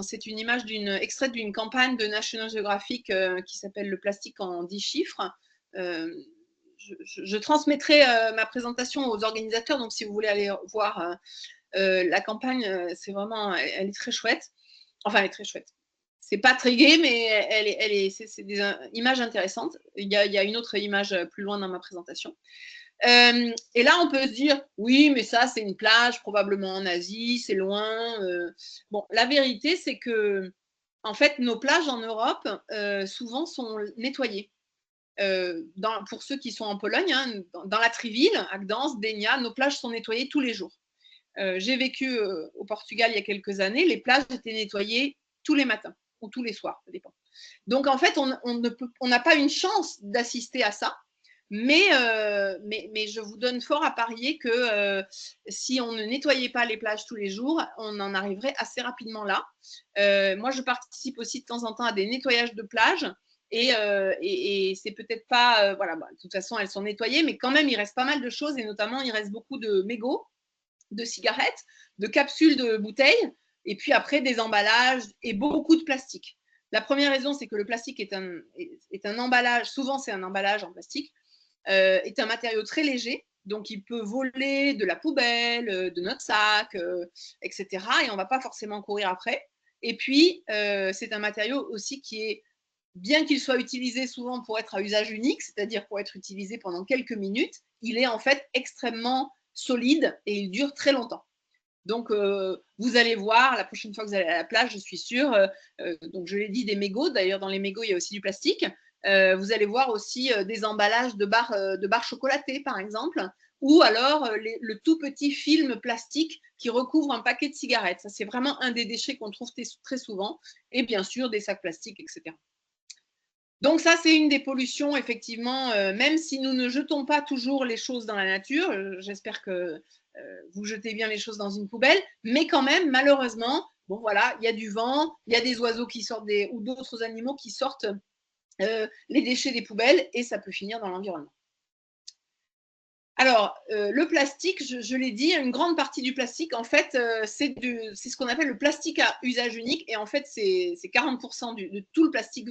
C'est une image extraite d'une campagne de National Geographic qui s'appelle « Le plastique en 10 chiffres ». Je transmettrai ma présentation aux organisateurs, donc si vous voulez aller voir la campagne, c'est vraiment, elle est très chouette. Enfin, elle est très chouette. C'est pas très gai, mais c'est des images intéressantes. Il y a une autre image plus loin dans ma présentation. Et là, on peut se dire, oui, mais ça, c'est une plage, probablement en Asie, c'est loin. Bon, la vérité, c'est que, en fait, nos plages en Europe, souvent, sont nettoyées. Pour ceux qui sont en Pologne, hein, dans la Trivile, à Gdansk, Denia, nos plages sont nettoyées tous les jours. J'ai vécu au Portugal il y a quelques années, les plages étaient nettoyées tous les matins ou tous les soirs, ça dépend. Donc en fait, on n'a pas une chance d'assister à ça, mais je vous donne fort à parier que si on ne nettoyait pas les plages tous les jours, on en arriverait assez rapidement là. Moi, je participe aussi de temps en temps à des nettoyages de plages. Et c'est peut-être pas, voilà, de toute façon, elles sont nettoyées, mais quand même, il reste pas mal de choses, et notamment, il reste beaucoup de mégots, de cigarettes, de capsules de bouteilles, et puis après des emballages et beaucoup de plastique. La première raison, c'est que le plastique est un emballage, souvent c'est un emballage en plastique, est un matériau très léger, donc il peut voler de la poubelle, de notre sac, etc. Et on ne va pas forcément courir après. Et puis, c'est un matériau aussi qui est, bien qu'il soit utilisé souvent pour être à usage unique, c'est-à-dire pour être utilisé pendant quelques minutes, il est en fait extrêmement solide et il dure très longtemps. Donc, vous allez voir, la prochaine fois que vous allez à la plage, je suis sûre, donc je l'ai dit, des mégots, d'ailleurs dans les mégots, il y a aussi du plastique. Vous allez voir aussi des emballages de barres chocolatées, par exemple, ou alors le tout petit film plastique qui recouvre un paquet de cigarettes. Ça, c'est vraiment un des déchets qu'on trouve très souvent. Et bien sûr, des sacs plastiques, etc. Donc ça, c'est une des pollutions, effectivement, même si nous ne jetons pas toujours les choses dans la nature, j'espère que vous jetez bien les choses dans une poubelle, mais quand même, malheureusement, bon voilà, il y a du vent, il y a des oiseaux qui sortent ou d'autres animaux qui sortent les déchets des poubelles et ça peut finir dans l'environnement. Alors, le plastique, je l'ai dit, une grande partie du plastique, en fait, c'est ce qu'on appelle le plastique à usage unique. Et en fait, c'est 40% de tout le plastique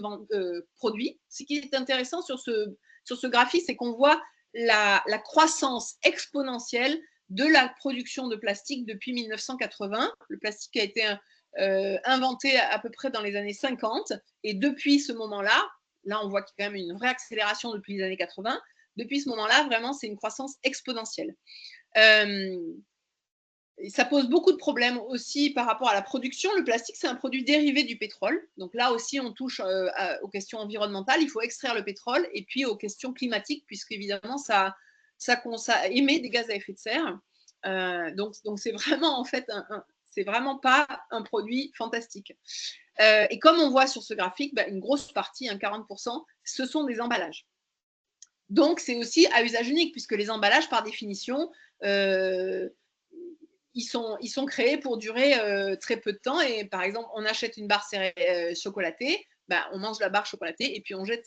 produit. Ce qui est intéressant sur ce graphique, c'est qu'on voit la croissance exponentielle de la production de plastique depuis 1980. Le plastique a été inventé à peu près dans les années 50. Et depuis ce moment-là, là, on voit qu'il y a quand même une vraie accélération depuis les années 80. Depuis ce moment-là, vraiment, c'est une croissance exponentielle. Ça pose beaucoup de problèmes aussi par rapport à la production. Le plastique, c'est un produit dérivé du pétrole. Donc là aussi, on touche aux questions environnementales. Il faut extraire le pétrole et puis aux questions climatiques, puisqu'évidemment, ça émet des gaz à effet de serre. Donc c'est vraiment, en fait, c'est vraiment pas un produit fantastique. Et comme on voit sur ce graphique, une grosse partie, 40%, ce sont des emballages. Donc, c'est aussi à usage unique, puisque les emballages, par définition, ils sont créés pour durer très peu de temps. Et par exemple, on achète une barre chocolatée, on mange la barre chocolatée et puis on jette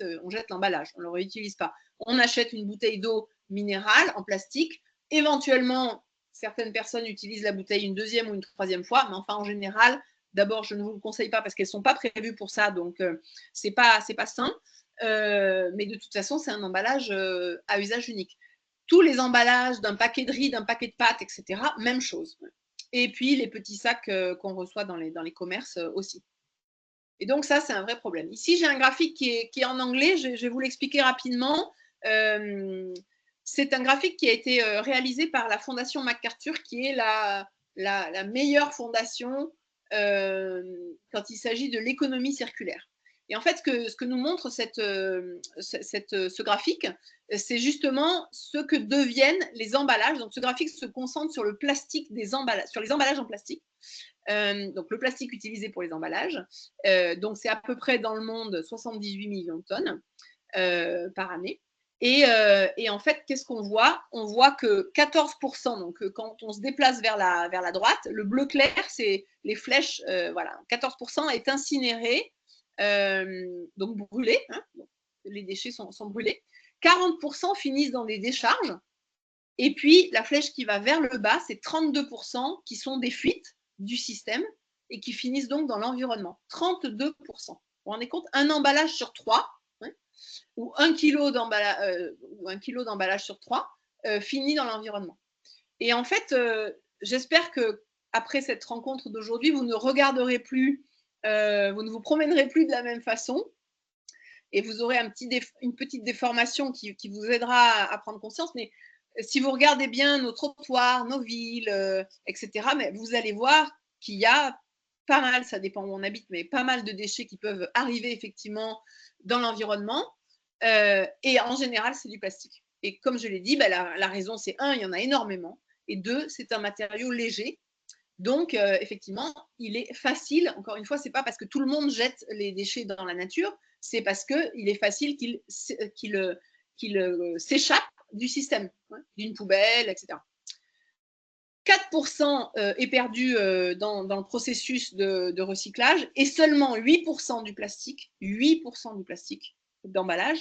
l'emballage. On ne le réutilise pas. On achète une bouteille d'eau minérale en plastique. Éventuellement, certaines personnes utilisent la bouteille une deuxième ou une troisième fois, mais enfin, en général, d'abord, je ne vous le conseille pas parce qu'elles ne sont pas prévues pour ça, donc c'est pas sain. Mais de toute façon, c'est un emballage à usage unique. Tous les emballages d'un paquet de riz, d'un paquet de pâtes, etc., même chose. Et puis, les petits sacs qu'on reçoit dans les commerces aussi. Et donc, ça, c'est un vrai problème. Ici, j'ai un graphique qui est en anglais. Je vais vous l'expliquer rapidement. C'est un graphique qui a été réalisé par la Fondation MacArthur, qui est la meilleure fondation quand il s'agit de l'économie circulaire. Et en fait, ce que nous montre ce graphique, c'est justement ce que deviennent les emballages. Donc, ce graphique se concentre sur le plastique des emballages, sur les emballages en plastique. Donc, le plastique utilisé pour les emballages. Donc, c'est à peu près dans le monde 78 millions de tonnes par année. Et en fait, qu'est-ce qu'on voit? On voit que 14%, donc quand on se déplace vers la droite, le bleu clair, c'est les flèches, voilà, 14% est incinéré, donc brûlé, hein, donc les déchets sont brûlés. 40% finissent dans des décharges. Et puis, la flèche qui va vers le bas, c'est 32% qui sont des fuites du système et qui finissent donc dans l'environnement. 32%. Vous vous rendez compte? Un emballage sur 3, hein, ou 1 kilo d'emballage sur 3 finit dans l'environnement. Et en fait, j'espère qu'après cette rencontre d'aujourd'hui, vous ne regarderez plus, vous ne vous promènerez plus de la même façon et vous aurez une petite déformation qui vous aidera à prendre conscience. Mais si vous regardez bien nos trottoirs, nos villes, etc., mais vous allez voir qu'il y a pas mal, ça dépend où on habite, mais pas mal de déchets qui peuvent arriver effectivement dans l'environnement. Et en général, c'est du plastique. Et comme je l'ai dit, la raison, c'est il y en a énormément. Et 2, c'est un matériau léger. Donc, effectivement, il est facile. Encore une fois, ce n'est pas parce que tout le monde jette les déchets dans la nature, c'est parce qu'il est facile qu'il s'échappe du système, hein, d'une poubelle, etc. 4% est perdu dans le processus de recyclage et seulement 8% du plastique d'emballage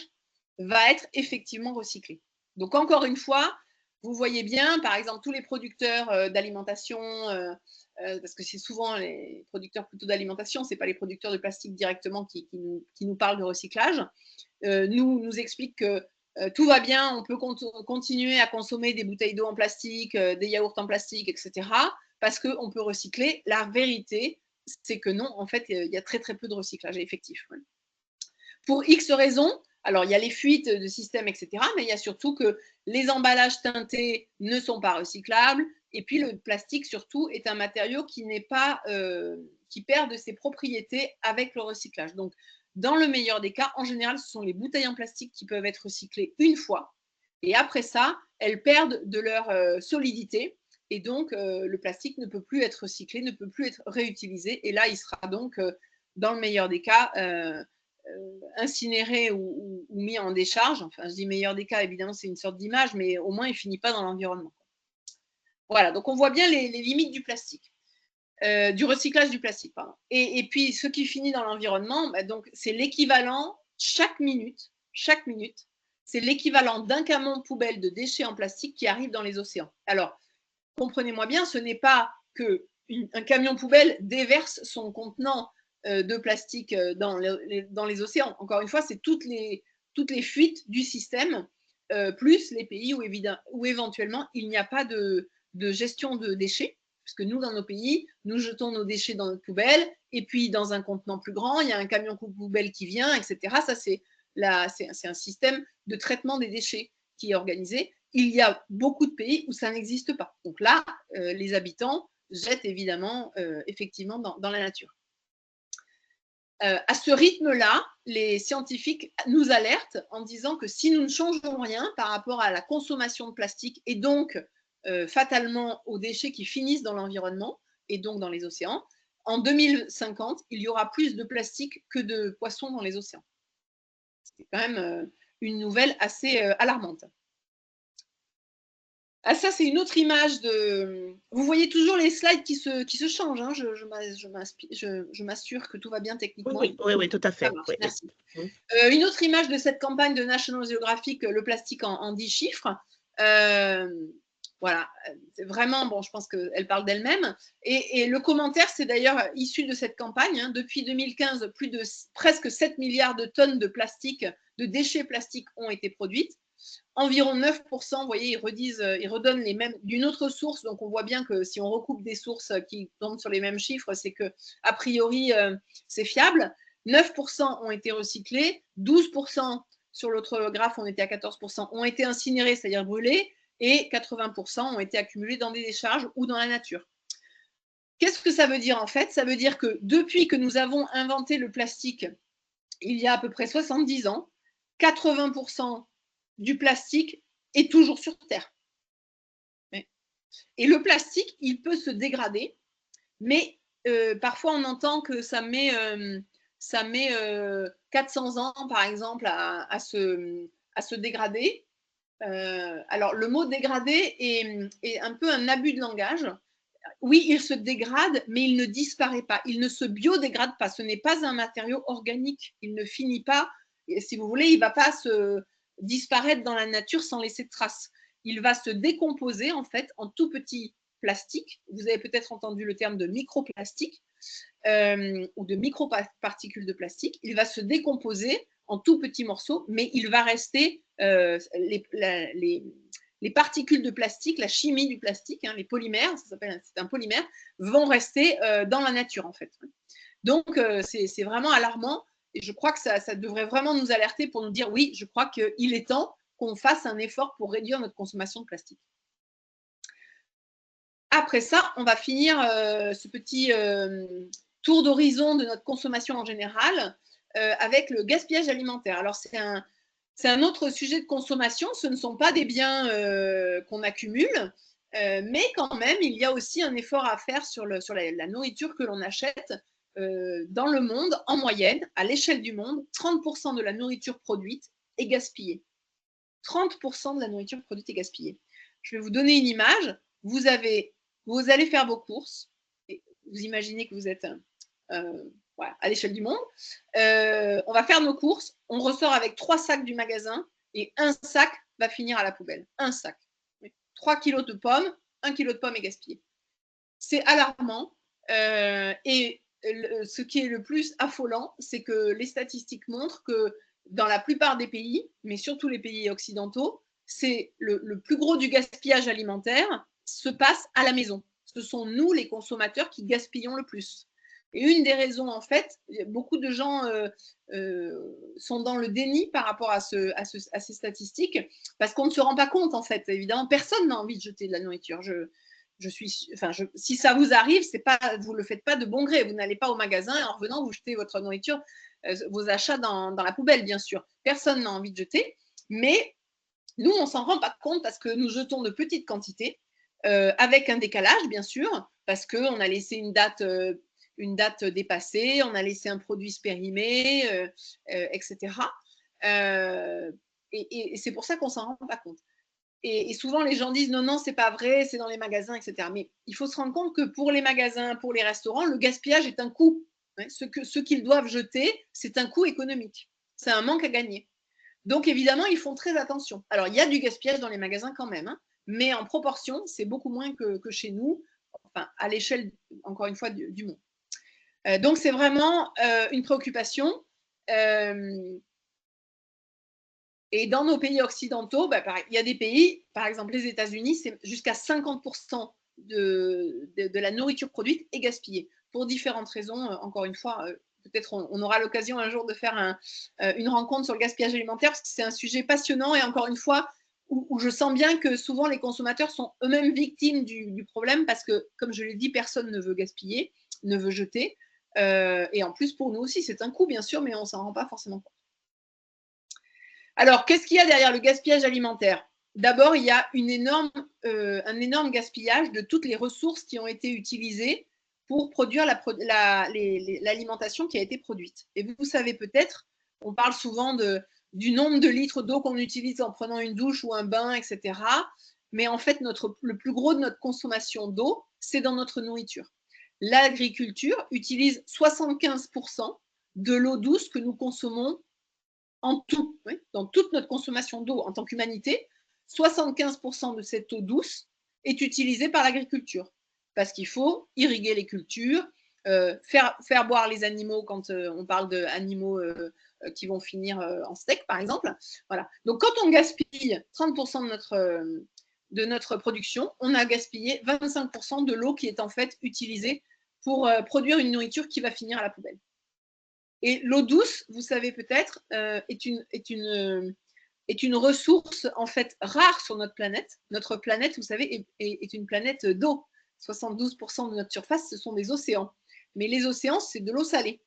va être effectivement recyclé. Donc, encore une fois, vous voyez bien, par exemple, tous les producteurs d'alimentation, parce que c'est souvent les producteurs plutôt d'alimentation, ce n'est pas les producteurs de plastique directement qui nous parlent de recyclage, nous expliquent que tout va bien, on peut continuer à consommer des bouteilles d'eau en plastique, des yaourts en plastique, etc. parce qu'on peut recycler. La vérité, c'est que non, en fait, il y a très très peu de recyclage effectif. Ouais. Pour X raisons, Alors, il y a les fuites de systèmes, etc., mais il y a surtout que les emballages teintés ne sont pas recyclables, et puis le plastique, surtout, est un matériau qui n'est pas, qui perd de ses propriétés avec le recyclage. Donc, dans le meilleur des cas, en général, ce sont les bouteilles en plastique qui peuvent être recyclées une fois, et après ça, elles perdent de leur solidité, et donc le plastique ne peut plus être recyclé, ne peut plus être réutilisé, et là, il sera donc, dans le meilleur des cas, incinéré ou mis en décharge. Enfin, je dis meilleur des cas, évidemment, c'est une sorte d'image, mais au moins, il ne finit pas dans l'environnement. Voilà, donc on voit bien les limites du plastique, du recyclage du plastique, pardon. Et puis, ce qui finit dans l'environnement, bah, donc c'est l'équivalent, chaque minute, c'est l'équivalent d'un camion poubelle de déchets en plastique qui arrive dans les océans. Alors, comprenez-moi bien, ce n'est pas qu'un camion poubelle déverse son contenant de plastique dans les océans. Encore une fois, c'est toutes les fuites du système, plus les pays où éventuellement il n'y a pas de gestion de déchets, puisque nous, dans nos pays, nous jetons nos déchets dans notre poubelle, et puis dans un contenant plus grand, il y a un camion poubelle qui vient, etc. Ça, c'est un système de traitement des déchets qui est organisé. Il y a beaucoup de pays où ça n'existe pas. Donc là, les habitants jettent évidemment, effectivement, dans la nature. À ce rythme-là, les scientifiques nous alertent en disant que si nous ne changeons rien par rapport à la consommation de plastique et donc fatalement aux déchets qui finissent dans l'environnement et donc dans les océans, en 2050, il y aura plus de plastique que de poissons dans les océans. C'est quand même une nouvelle assez alarmante. Ah, ça, c'est une autre image de… Vous voyez toujours les slides qui se changent. Hein. Je m'assure que tout va bien techniquement. Oui, tout à fait. Oui. Merci. Une autre image de cette campagne de National Geographic, le plastique en 10 chiffres. Voilà, vraiment, bon, je pense qu'elle parle d'elle-même. Et le commentaire, c'est d'ailleurs issu de cette campagne. Hein. Depuis 2015, presque 7 milliards de tonnes de plastique, de déchets plastiques ont été produites. Environ 9%, vous voyez, ils redonnent les mêmes d'une autre source. Donc, on voit bien que si on recoupe des sources qui tombent sur les mêmes chiffres, c'est que, a priori, c'est fiable. 9% ont été recyclés, 12% sur l'autre graphe, on était à 14%, ont été incinérés, c'est-à-dire brûlés, et 80% ont été accumulés dans des décharges ou dans la nature. Qu'est-ce que ça veut dire en fait? Ça veut dire que depuis que nous avons inventé le plastique, il y a à peu près 70 ans, 80% du plastique est toujours sur Terre. Et le plastique, il peut se dégrader, mais parfois on entend que ça met 400 ans, par exemple, à se dégrader. Alors, le mot dégrader est un peu un abus de langage. Oui, il se dégrade, mais il ne disparaît pas. Il ne se biodégrade pas. Ce n'est pas un matériau organique. Il ne finit pas, si vous voulez, il ne va pas se disparaître dans la nature sans laisser de traces. Il va se décomposer, en fait, en tout petits plastiques. Vous avez peut-être entendu le terme de microplastique ou de microparticules de plastique. Il va se décomposer en tout petits morceaux, mais il va rester les particules de plastique, la chimie du plastique, hein, les polymères, c'est un polymère, vont rester dans la nature en fait. Donc c'est vraiment alarmant et je crois que ça devrait vraiment nous alerter pour nous dire oui, je crois qu'il est temps qu'on fasse un effort pour réduire notre consommation de plastique. Après ça, on va finir ce petit tour d'horizon de notre consommation en général avec le gaspillage alimentaire. Alors c'est un autre sujet de consommation, ce ne sont pas des biens qu'on accumule, mais quand même, il y a aussi un effort à faire sur la nourriture que l'on achète dans le monde, en moyenne, à l'échelle du monde, 30% de la nourriture produite est gaspillée. 30% de la nourriture produite est gaspillée. Je vais vous donner une image. Vous allez faire vos courses, et vous imaginez que vous êtes voilà, à l'échelle du monde. On va faire nos courses, on ressort avec 3 sacs du magasin et un sac va finir à la poubelle. Un sac. 3 kilos de pommes, 1 kilo de pommes est gaspillé. C'est alarmant. Et ce qui est le plus affolant, c'est que les statistiques montrent que dans la plupart des pays, mais surtout les pays occidentaux, c'est le plus gros du gaspillage alimentaire se passe à la maison. Ce sont nous, les consommateurs, qui gaspillons le plus. Et une des raisons, en fait, beaucoup de gens sont dans le déni par rapport à ces statistiques, parce qu'on ne se rend pas compte, en fait. Évidemment, personne n'a envie de jeter de la nourriture. Si ça vous arrive, vous ne le faites pas de bon gré. Vous n'allez pas au magasin et en revenant, vous jetez votre nourriture, vos achats dans la poubelle, bien sûr. Personne n'a envie de jeter, mais nous, on ne s'en rend pas compte parce que nous jetons de petites quantités, avec un décalage, bien sûr, parce qu'on a laissé une date dépassée, on a laissé un produit se périmer, etc. Et c'est pour ça qu'on ne s'en rend pas compte. Et souvent, les gens disent non, c'est pas vrai, c'est dans les magasins, etc. Mais il faut se rendre compte que pour les magasins, pour les restaurants, le gaspillage est un coût. Ce qu'ils doivent jeter, c'est un coût économique. C'est un manque à gagner. Donc, évidemment, ils font très attention. Alors, il y a du gaspillage dans les magasins quand même, hein, mais en proportion, c'est beaucoup moins que chez nous, enfin, à l'échelle, encore une fois, du monde. Donc, c'est vraiment une préoccupation. Et dans nos pays occidentaux, il y a des pays, par exemple les États-Unis, c'est jusqu'à 50% de la nourriture produite est gaspillée, pour différentes raisons. Encore une fois, peut-être on aura l'occasion un jour de faire une rencontre sur le gaspillage alimentaire, parce que c'est un sujet passionnant et encore une fois, où je sens bien que souvent les consommateurs sont eux-mêmes victimes du problème, parce que, comme je l'ai dit, personne ne veut gaspiller, ne veut jeter. Et en plus, pour nous aussi, c'est un coût, bien sûr, mais on ne s'en rend pas forcément compte. Alors, qu'est-ce qu'il y a derrière le gaspillage alimentaire? D'abord, il y a un énorme gaspillage de toutes les ressources qui ont été utilisées pour produire l'alimentation qui a été produite. Et vous savez peut-être, on parle souvent du nombre de litres d'eau qu'on utilise en prenant une douche ou un bain, etc. Mais en fait, le plus gros de notre consommation d'eau, c'est dans notre nourriture. L'agriculture utilise 75% de l'eau douce que nous consommons en tout, oui, dans toute notre consommation d'eau en tant qu'humanité. 75% de cette eau douce est utilisée par l'agriculture, parce qu'il faut irriguer les cultures, faire boire les animaux quand on parle d'animaux qui vont finir en steak, par exemple. Voilà. Donc, quand on gaspille 30% de notre production, on a gaspillé 25% de l'eau qui est en fait utilisée pour produire une nourriture qui va finir à la poubelle. Et l'eau douce, vous savez peut-être, est une ressource en fait rare sur notre planète. Notre planète, vous savez, est une planète d'eau. 72% de notre surface, ce sont des océans. Mais les océans, c'est de l'eau salée.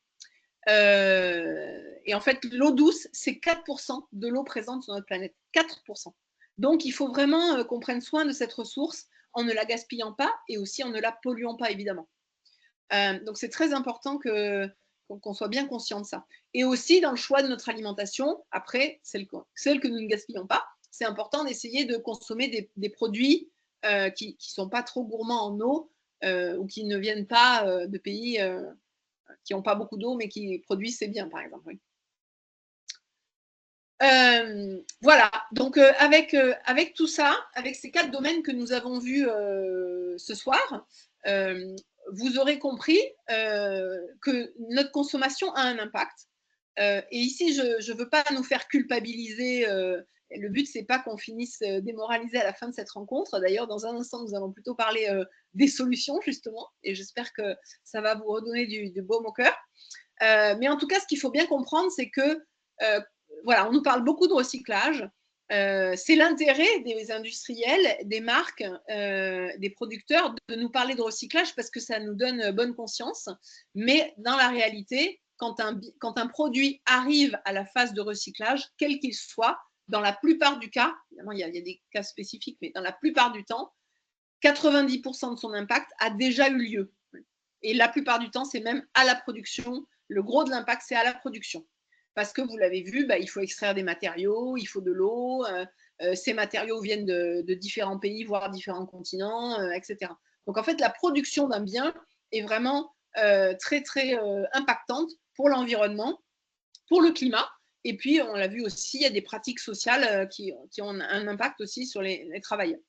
Et en fait, l'eau douce, c'est 4% de l'eau présente sur notre planète. 4%. Donc, il faut vraiment qu'on prenne soin de cette ressource en ne la gaspillant pas et aussi en ne la polluant pas, évidemment. Donc, c'est très important qu'on soit bien conscient de ça. Et aussi, dans le choix de notre alimentation, après, celle que nous ne gaspillons pas, c'est important d'essayer de consommer des produits qui ne sont pas trop gourmands en eau ou qui ne viennent pas de pays qui n'ont pas beaucoup d'eau, mais qui produisent ces biens, par exemple. Oui. Voilà, donc avec tout ça, avec ces 4 domaines que nous avons vus ce soir, vous aurez compris que notre consommation a un impact. Et ici, je ne veux pas nous faire culpabiliser. Le but, ce n'est pas qu'on finisse démoralisé à la fin de cette rencontre. D'ailleurs, dans un instant, nous allons plutôt parler des solutions, justement. Et j'espère que ça va vous redonner du baume au cœur. Mais en tout cas, ce qu'il faut bien comprendre, c'est que voilà, on nous parle beaucoup de recyclage. C'est l'intérêt des industriels, des marques, des producteurs de nous parler de recyclage parce que ça nous donne bonne conscience. Mais dans la réalité, quand un produit arrive à la phase de recyclage, quel qu'il soit, dans la plupart du cas, évidemment il y a des cas spécifiques, mais dans la plupart du temps, 90% de son impact a déjà eu lieu. Et la plupart du temps, c'est même à la production. Le gros de l'impact, c'est à la production. Parce que vous l'avez vu, il faut extraire des matériaux, il faut de l'eau, ces matériaux viennent de différents pays, voire différents continents, etc. Donc en fait, la production d'un bien est vraiment très, très impactante pour l'environnement, pour le climat. Et puis, on l'a vu aussi, il y a des pratiques sociales qui ont un impact aussi sur les travailleurs.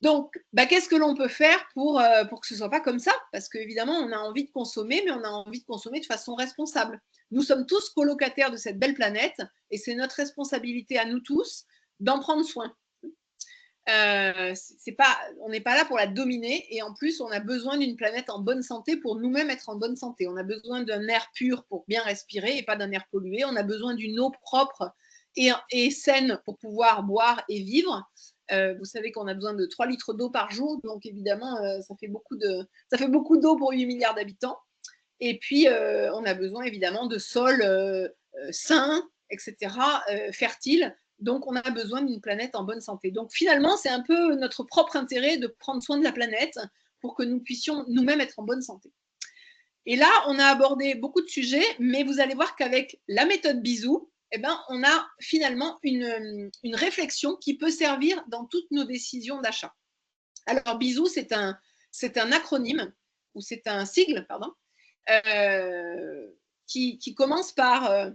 Donc, qu'est-ce que l'on peut faire pour que ce ne soit pas comme ça? Parce qu'évidemment, on a envie de consommer, mais on a envie de consommer de façon responsable. Nous sommes tous colocataires de cette belle planète et c'est notre responsabilité à nous tous d'en prendre soin. on n'est pas là pour la dominer, et en plus, on a besoin d'une planète en bonne santé pour nous-mêmes être en bonne santé. On a besoin d'un air pur pour bien respirer et pas d'un air pollué. On a besoin d'une eau propre et saine pour pouvoir boire et vivre. Vous savez qu'on a besoin de 3 litres d'eau par jour, donc évidemment, ça fait beaucoup d'eau pour 8 milliards d'habitants. Et puis, on a besoin évidemment de sols sains, etc., fertiles. Donc, on a besoin d'une planète en bonne santé. Donc, finalement, c'est un peu notre propre intérêt de prendre soin de la planète pour que nous puissions nous-mêmes être en bonne santé. Et là, on a abordé beaucoup de sujets, mais vous allez voir qu'avec la méthode Bisou, eh ben, on a finalement une réflexion qui peut servir dans toutes nos décisions d'achat. Alors, Bisou, c'est un acronyme, ou c'est un sigle, pardon, qui commence par,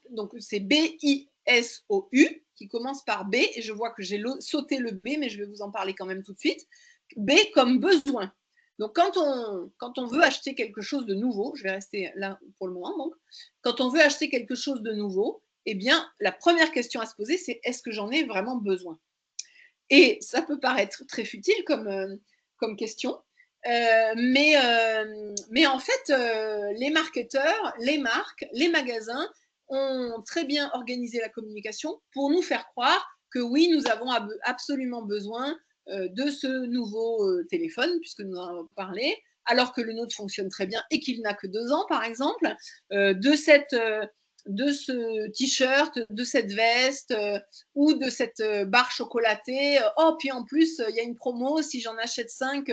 donc c'est B-I-S-O-U, qui commence par B, et je vois que j'ai sauté le B, mais je vais vous en parler quand même tout de suite. B comme besoin. Donc, quand on veut acheter quelque chose de nouveau, je vais rester là pour le moment, donc, quand on veut acheter quelque chose de nouveau, eh bien, la première question à se poser, c'est est-ce que j'en ai vraiment besoin? Et ça peut paraître très futile comme question, mais en fait, les marketeurs, les marques, les magasins ont très bien organisé la communication pour nous faire croire que oui, nous avons absolument besoin de ce nouveau téléphone, puisque nous en avons parlé, alors que le nôtre fonctionne très bien et qu'il n'a que 2 ans, par exemple, de ce t-shirt, de cette veste ou de cette barre chocolatée. Oh, puis en plus, il y a une promo, si j'en achète 5,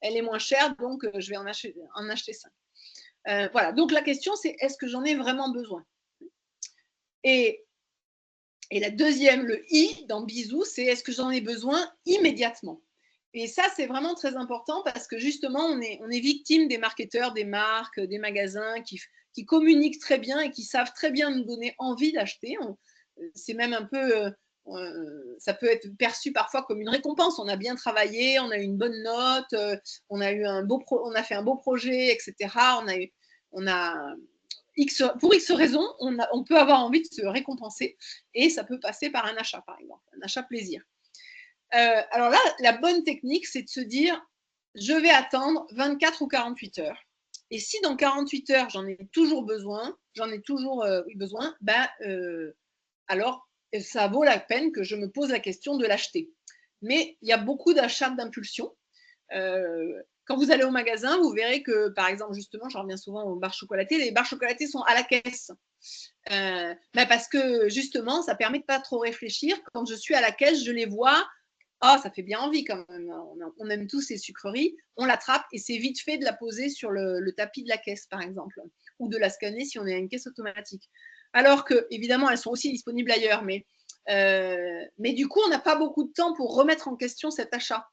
elle est moins chère, donc je vais en acheter 5. Voilà, donc la question, c'est est-ce que j'en ai vraiment besoin? Et la deuxième, le I dans Bisou, c'est est-ce que j'en ai besoin immédiatement? Et ça, c'est vraiment très important parce que justement, on est victime des marketeurs, des marques, des magasins qui communiquent très bien et qui savent très bien nous donner envie d'acheter. C'est même un peu, ça peut être perçu parfois comme une récompense. On a bien travaillé, on a eu une bonne note, on a fait un beau projet, etc. Pour X raisons, on peut avoir envie de se récompenser et ça peut passer par un achat, par exemple, un achat plaisir. Alors là, la bonne technique, c'est de se dire, je vais attendre 24 ou 48 heures. Et si dans 48 heures, j'en ai toujours besoin, alors ça vaut la peine que je me pose la question de l'acheter. Mais il y a beaucoup d'achats d'impulsion. Quand vous allez au magasin, vous verrez que, par exemple, justement, j'en reviens souvent aux barres chocolatées, les barres chocolatées sont à la caisse. Parce que, justement, ça permet de ne pas trop réfléchir. Quand je suis à la caisse, je les vois. Oh, ça fait bien envie quand même. On aime tous ces sucreries. On l'attrape et c'est vite fait de la poser sur le tapis de la caisse, par exemple, ou de la scanner si on est à une caisse automatique. Alors que, évidemment, elles sont aussi disponibles ailleurs, mais du coup, on n'a pas beaucoup de temps pour remettre en question cet achat.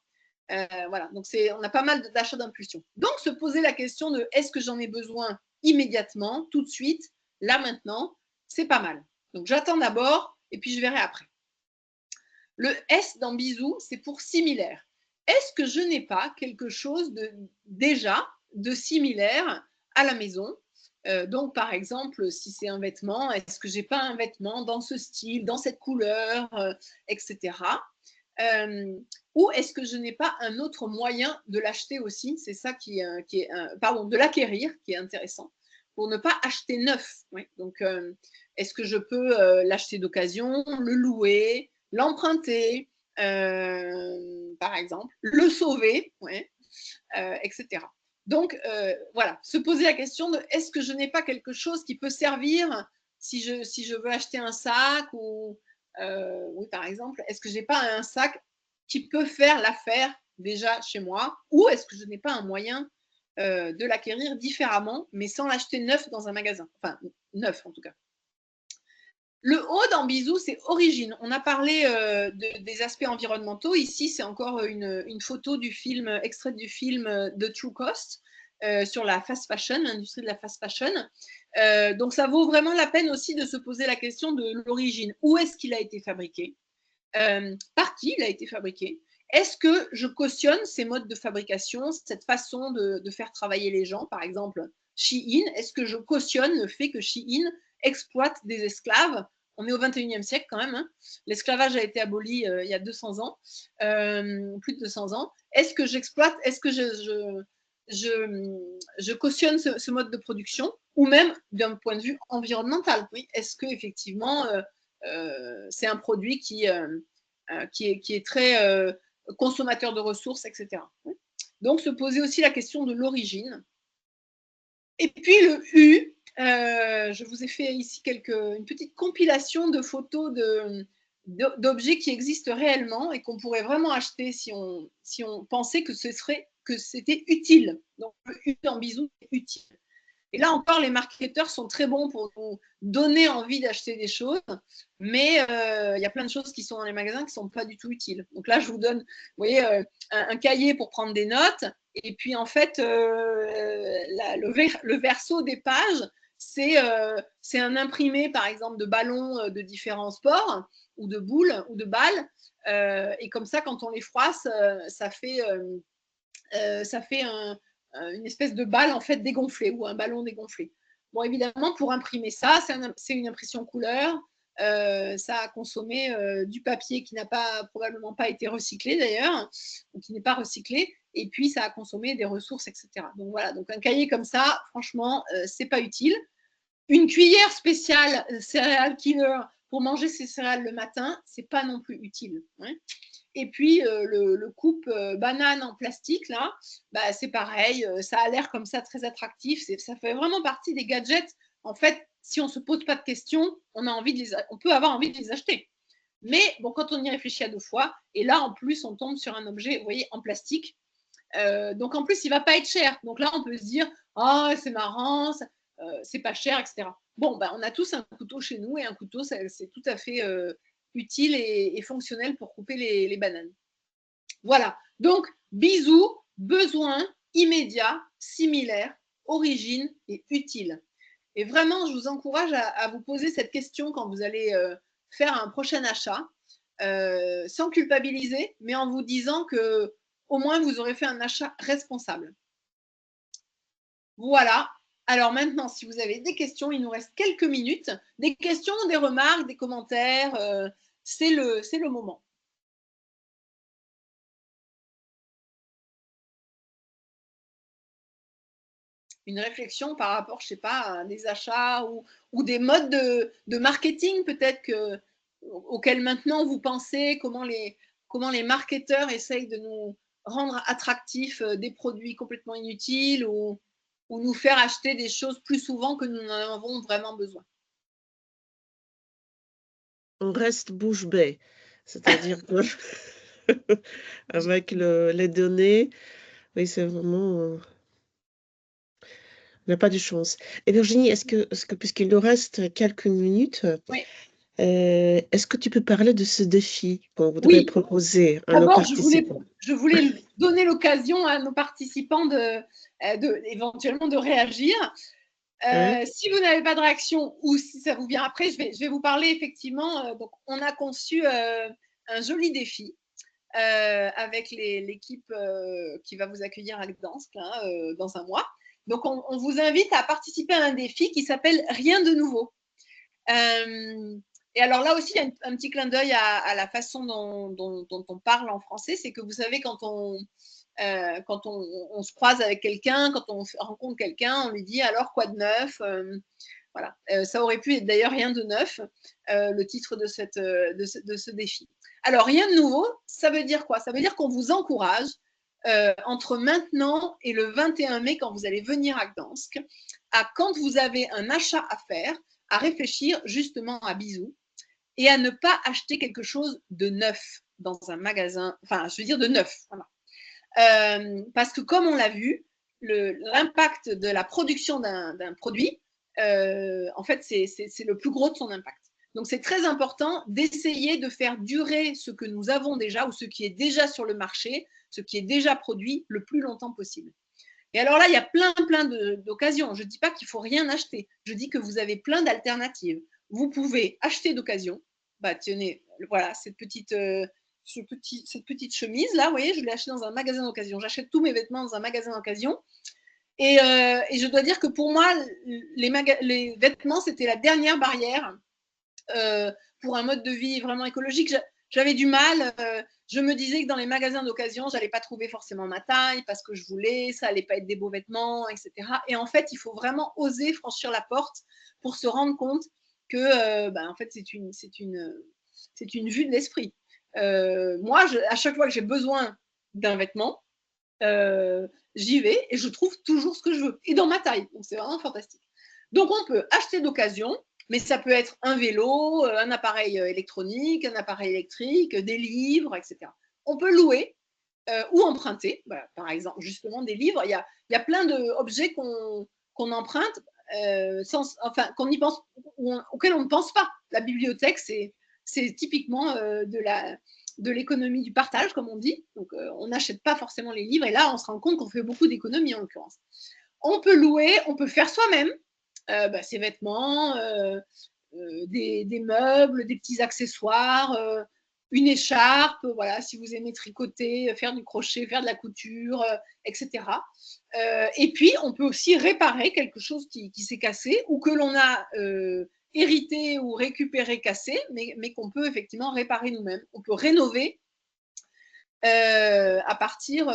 Voilà, donc on a pas mal d'achats d'impulsion. Donc, se poser la question de est-ce que j'en ai besoin immédiatement, tout de suite, là maintenant, c'est pas mal. Donc, j'attends d'abord et puis je verrai après. Le S dans Bisou, c'est pour similaire. Est-ce que je n'ai pas quelque chose déjà de similaire à la maison? Donc, par exemple, si c'est un vêtement, est-ce que je n'ai pas un vêtement dans ce style, dans cette couleur, etc. Ou est-ce que je n'ai pas un autre moyen de l'acheter aussi? C'est ça de l'acquérir qui est intéressant, pour ne pas acheter neuf. Ouais. Donc, est-ce que je peux l'acheter d'occasion, le louer, l'emprunter, par exemple, le sauver, ouais, etc. Donc, voilà, se poser la question de est-ce que je n'ai pas quelque chose qui peut servir si je veux acheter un sac ou, oui, par exemple, est-ce que je n'ai pas un sac qui peut faire l'affaire déjà chez moi, ou est-ce que je n'ai pas un moyen de l'acquérir différemment, mais sans l'acheter neuf dans un magasin, enfin, neuf en tout cas. Le O dans Bisou, c'est origine. On a parlé des aspects environnementaux. Ici, c'est encore une photo du film, extraite du film The True Cost sur la fast fashion, l'industrie de la fast fashion. Donc, ça vaut vraiment la peine aussi de se poser la question de l'origine. Où est-ce qu'il a été fabriqué? Par qui il a été fabriqué? Est-ce que je cautionne ces modes de fabrication, cette façon de faire travailler les gens? Par exemple, Shein, est-ce que je cautionne le fait que Shein exploite des esclaves on est au 21e siècle quand même. Hein. L'esclavage a été aboli il y a 200 ans, plus de 200 ans. Est-ce que j'exploite, est-ce que je cautionne ce mode de production, ou même d'un point de vue environnemental. Oui, est-ce que effectivement c'est un produit qui est très consommateur de ressources, etc. Oui. Donc se poser aussi la question de l'origine. Et puis le U, je vous ai fait ici une petite compilation de photos d'objets qui existent réellement et qu'on pourrait vraiment acheter si on pensait que c'était utile. Donc le U en bisou, c'est utile. Et là encore, les marketeurs sont très bons pour nous donner envie d'acheter des choses, mais il y a plein de choses qui sont dans les magasins qui ne sont pas du tout utiles. Donc là, je vous donne, vous voyez, un cahier pour prendre des notes, et puis en fait, le verso des pages, c'est un imprimé, par exemple, de ballons de différents sports, ou de boules, ou de balles, et comme ça, quand on les froisse, ça fait une espèce de balle en fait dégonflée ou un ballon dégonflé. Bon, évidemment, pour imprimer ça, c'est une impression couleur. Ça a consommé du papier qui n'a probablement pas été recyclé d'ailleurs, ou qui n'est pas recyclé, et puis ça a consommé des ressources, etc. Donc voilà, donc un cahier comme ça, franchement, c'est pas utile. Une cuillère spéciale céréales killer pour manger ses céréales le matin, c'est pas non plus utile. Hein. Et puis, le coupe banane en plastique, là, bah, c'est pareil, ça a l'air comme ça très attractif. Ça fait vraiment partie des gadgets. En fait, si on ne se pose pas de questions, on peut avoir envie de les acheter. Mais bon, quand on y réfléchit à 2 fois, et là, en plus, on tombe sur un objet, vous voyez, en plastique. Donc, en plus, il ne va pas être cher. Donc là, on peut se dire, oh, c'est marrant, c'est pas cher, etc. Bon, bah, on a tous un couteau chez nous, et un couteau, c'est tout à fait utile et fonctionnel pour couper les bananes. Voilà, donc bisous, besoin, immédiat, similaire, origine et utile. Et vraiment, je vous encourage à vous poser cette question quand vous allez faire un prochain achat, sans culpabiliser, mais en vous disant que au moins vous aurez fait un achat responsable. Voilà. Alors maintenant, si vous avez des questions, il nous reste quelques minutes. Des questions, des remarques, des commentaires, c'est le moment. Une réflexion par rapport, je ne sais pas, à des achats ou des modes de marketing peut-être auxquels maintenant vous pensez, comment les marketeurs essayent de nous rendre attractifs des produits complètement inutiles ou nous faire acheter des choses plus souvent que nous en avons vraiment besoin. On reste bouche bée, c'est-à-dire que avec les données, oui, c'est vraiment... on n'a pas de chance. Et Virginie, est-ce que puisqu'il nous reste quelques minutes, oui. Est-ce que tu peux parler de ce défi qu'on voudrait proposer à nos participants? Je voulais donner l'occasion à nos participants éventuellement de réagir. Si vous n'avez pas de réaction ou si ça vous vient après, je vais vous parler effectivement. Donc, on a conçu un joli défi avec l'équipe qui va vous accueillir à Gdansk dans un mois. Donc, on vous invite à participer à un défi qui s'appelle Rien de nouveau. Et alors là aussi, il y a un petit clin d'œil à la façon dont on parle en français. C'est que vous savez, quand on se croise avec quelqu'un, quand on rencontre quelqu'un, on lui dit alors quoi de neuf, voilà. Ça aurait pu être d'ailleurs rien de neuf, le titre de ce défi. Alors rien de nouveau, ça veut dire quoi? Ça veut dire qu'on vous encourage entre maintenant et le 21 mai, quand vous allez venir à Gdansk, quand vous avez un achat à faire, à réfléchir justement à bisous et à ne pas acheter quelque chose de neuf dans un magasin, enfin je veux dire de neuf, voilà. Parce que comme on l'a vu, l'impact de la production d'un produit, en fait, c'est le plus gros de son impact. Donc, c'est très important d'essayer de faire durer ce que nous avons déjà ou ce qui est déjà sur le marché, ce qui est déjà produit le plus longtemps possible. Et alors là, il y a plein d'occasions. Je ne dis pas qu'il ne faut rien acheter. Je dis que vous avez plein d'alternatives. Vous pouvez acheter d'occasion. Bah, tenez, voilà, cette petite chemise là, vous voyez, je l'ai achetée dans un magasin d'occasion. J'achète tous mes vêtements dans un magasin d'occasion. Et je dois dire que pour moi, les vêtements, c'était la dernière barrière pour un mode de vie vraiment écologique. J'avais du mal. Je me disais que dans les magasins d'occasion, j'allais pas trouver forcément ma taille parce que je voulais, ça allait pas être des beaux vêtements, etc. Et en fait, il faut vraiment oser franchir la porte pour se rendre compte que, en fait, c'est une vue de l'esprit. Moi, à chaque fois que j'ai besoin d'un vêtement, j'y vais et je trouve toujours ce que je veux et dans ma taille. Donc c'est vraiment fantastique. Donc on peut acheter d'occasion, mais ça peut être un vélo, un appareil électronique, un appareil électrique, des livres, etc. On peut louer ou emprunter, par exemple, justement des livres. Il y a plein d'objets qu'on emprunte, qu'on y pense, auxquels on ne pense pas. La bibliothèque, c'est typiquement de l'économie du partage, comme on dit. Donc, on n'achète pas forcément les livres. Et là, on se rend compte qu'on fait beaucoup d'économies, en l'occurrence. On peut louer, on peut faire soi-même ses vêtements, des meubles, des petits accessoires, une écharpe, voilà, si vous aimez tricoter, faire du crochet, faire de la couture, etc. Et puis, on peut aussi réparer quelque chose qui s'est cassé ou que l'on a hérité ou récupéré cassé, mais qu'on peut effectivement réparer nous-mêmes. On peut rénover à partir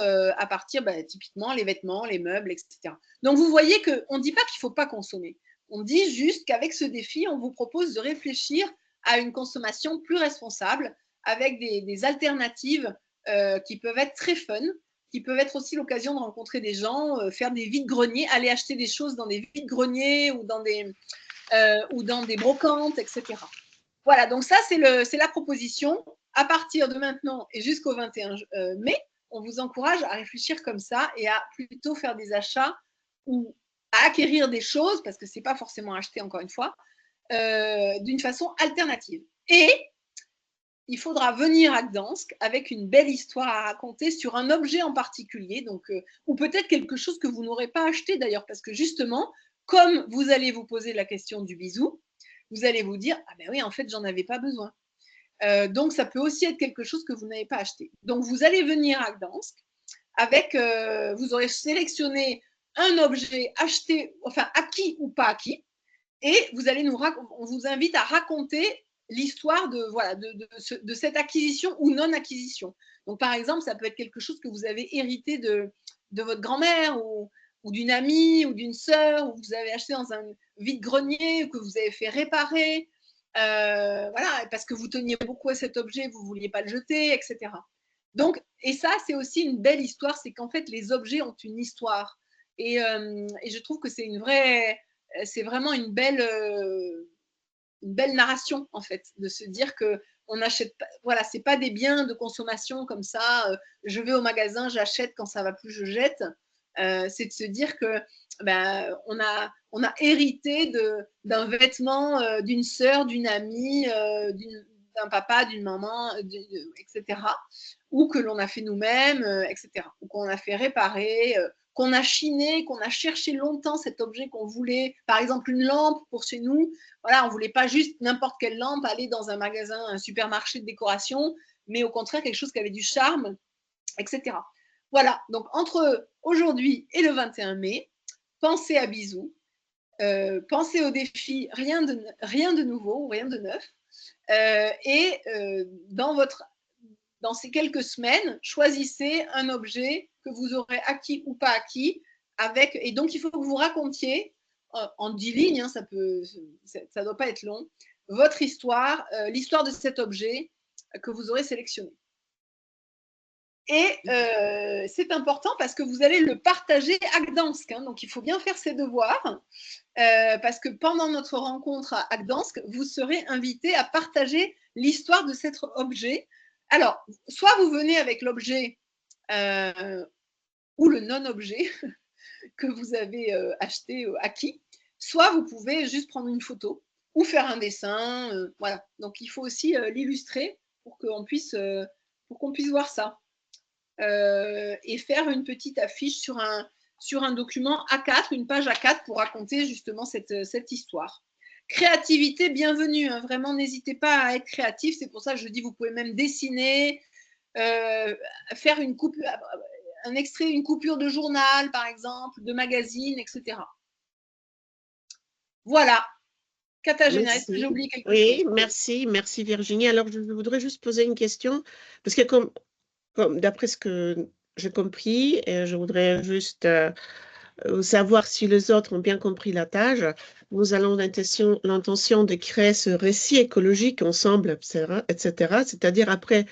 typiquement les vêtements, les meubles, etc. Donc, vous voyez qu'on ne dit pas qu'il ne faut pas consommer. On dit juste qu'avec ce défi, on vous propose de réfléchir à une consommation plus responsable avec des alternatives qui peuvent être très fun, qui peuvent être aussi l'occasion de rencontrer des gens, faire des vides-greniers, aller acheter des choses dans des vides-greniers ou dans des brocantes, etc. Voilà, donc ça, c'est la proposition. À partir de maintenant et jusqu'au 21 mai, on vous encourage à réfléchir comme ça et à plutôt faire des achats ou à acquérir des choses, parce que ce n'est pas forcément acheter, encore une fois, d'une façon alternative. Et il faudra venir à Gdansk avec une belle histoire à raconter sur un objet en particulier, donc, ou peut-être quelque chose que vous n'aurez pas acheté d'ailleurs, parce que justement, comme vous allez vous poser la question du bisou, vous allez vous dire, ah ben oui, en fait, j'en avais pas besoin. Donc, ça peut aussi être quelque chose que vous n'avez pas acheté. Donc, vous allez venir à Gdansk avec, vous aurez sélectionné un objet acheté, enfin acquis ou pas acquis, et on vous invite à raconter l'histoire de cette acquisition ou non-acquisition. Donc, par exemple, ça peut être quelque chose que vous avez hérité de votre grand-mère ou d'une amie ou d'une sœur, ou vous avez acheté dans un vide-grenier, ou que vous avez fait réparer, voilà, parce que vous teniez beaucoup à cet objet, vous ne vouliez pas le jeter, etc. Donc, et ça, c'est aussi une belle histoire, c'est qu'en fait, les objets ont une histoire. Et je trouve que c'est vraiment une belle narration, en fait, de se dire que on n'achète pas, voilà, c'est pas des biens de consommation comme ça, je vais au magasin, j'achète, quand ça va plus, je jette. C'est de se dire que on a hérité d'un vêtement d'une sœur, d'une amie, d'un papa, d'une maman, etc. Ou que l'on a fait nous-mêmes, etc. Ou qu'on a fait réparer, qu'on a chiné, qu'on a cherché longtemps cet objet qu'on voulait. Par exemple, une lampe pour chez nous. Voilà, on ne voulait pas juste n'importe quelle lampe, aller dans un magasin, un supermarché de décoration, mais au contraire quelque chose qui avait du charme, etc. Voilà, donc entre aujourd'hui et le 21 mai, pensez à bisous, pensez au défi, rien de nouveau, rien de neuf, et dans ces quelques semaines, choisissez un objet que vous aurez acquis ou pas acquis, et donc il faut que vous racontiez en 10 lignes, hein, ça ne doit pas être long, votre histoire, l'histoire de cet objet que vous aurez sélectionné. Et c'est important parce que vous allez le partager à Gdansk, hein, donc il faut bien faire ses devoirs, parce que pendant notre rencontre à Gdansk, vous serez invité à partager l'histoire de cet objet. Alors, soit vous venez avec l'objet ou le non-objet que vous avez acheté, acquis, soit vous pouvez juste prendre une photo ou faire un dessin. Voilà. Donc, il faut aussi l'illustrer pour qu'on puisse voir ça. Et faire une petite affiche sur un document A4, une page A4 pour raconter justement cette histoire. Créativité, bienvenue, hein, vraiment n'hésitez pas à être créatif, c'est pour ça que je dis vous pouvez même dessiner, faire un extrait, une coupure de journal par exemple, de magazine, etc. Voilà. Katarzyna, est-ce que j'ai Merci. oublié quelque Oui, chose? merci Virginie. Alors, je voudrais juste poser une question, parce que d'après ce que j'ai compris, et je voudrais juste savoir si les autres ont bien compris la tâche. Nous avons l'intention de créer ce récit écologique ensemble, etc. C'est-à-dire après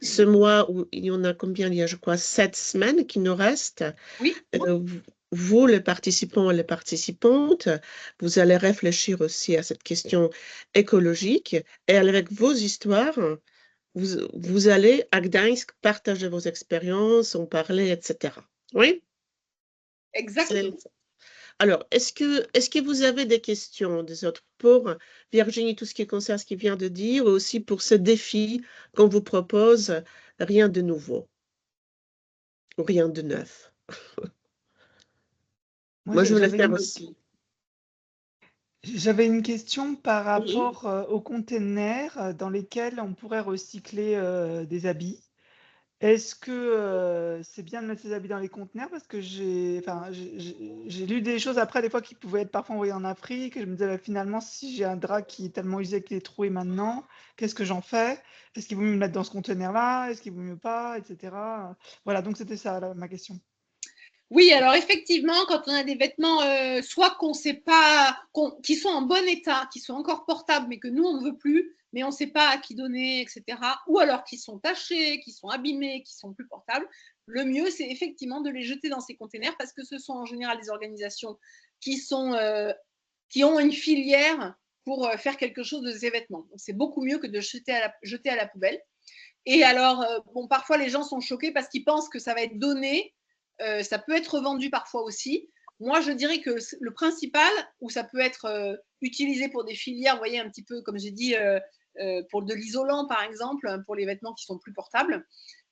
ce mois où il y en a combien? Il y a, je crois, 7 semaines qui nous restent. Oui. Vous, les participants et les participantes, vous allez réfléchir aussi à cette question écologique et avec vos histoires, vous allez à Gdańsk partager vos expériences, en parler, etc. Oui? Exactement. Alors, est-ce que vous avez des questions des autres pour Virginie, tout ce qui concerne ce qu'il vient de dire, ou aussi pour ce défi qu'on vous propose, rien de nouveau, ou rien de neuf? Moi, je voulais faire aussi. J'avais une question par Oui. rapport aux containers dans lesquels on pourrait recycler des habits. Est-ce que c'est bien de mettre ces habits dans les conteneurs? Parce que j'ai lu des choses après, des fois, qui pouvaient être parfois envoyés en Afrique. Et je me disais, bah, finalement, si j'ai un drap qui est tellement usé qu'il est troué maintenant, qu'est-ce que j'en fais? Est-ce qu'il vaut mieux me mettre dans ce conteneur-là? Est-ce qu'il vaut mieux pas? Etc. Voilà, donc c'était ça ma question. Oui, alors effectivement, quand on a des vêtements, soit qu'on sait pas, qui sont en bon état, qui sont encore portables, mais que nous, on ne veut plus, mais on ne sait pas à qui donner, etc. Ou alors qui sont tachés, qui sont abîmés, qui sont plus portables, le mieux, c'est effectivement de les jeter dans ces containers parce que ce sont en général des organisations qui ont une filière pour faire quelque chose de ces vêtements. Donc, c'est beaucoup mieux que de jeter à la poubelle. Et alors, bon, parfois, les gens sont choqués parce qu'ils pensent que ça va être donné. Ça peut être vendu parfois aussi. Moi, je dirais que le principal, où ça peut être utilisé pour des filières, vous voyez, un petit peu, comme j'ai dit, pour de l'isolant, par exemple, pour les vêtements qui sont plus portables.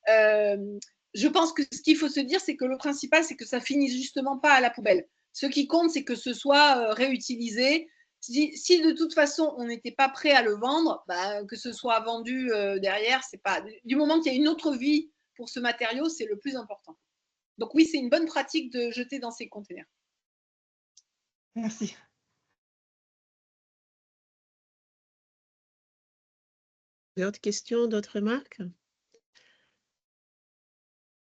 Je pense que ce qu'il faut se dire, c'est que le principal, c'est que ça finisse justement pas à la poubelle. Ce qui compte, c'est que ce soit réutilisé. Si de toute façon on n'était pas prêt à le vendre, bah, que ce soit vendu derrière, c'est pas. Du moment qu'il y a une autre vie pour ce matériau, c'est le plus important. Donc oui, c'est une bonne pratique de jeter dans ces containers. Merci. D'autres questions, d'autres remarques?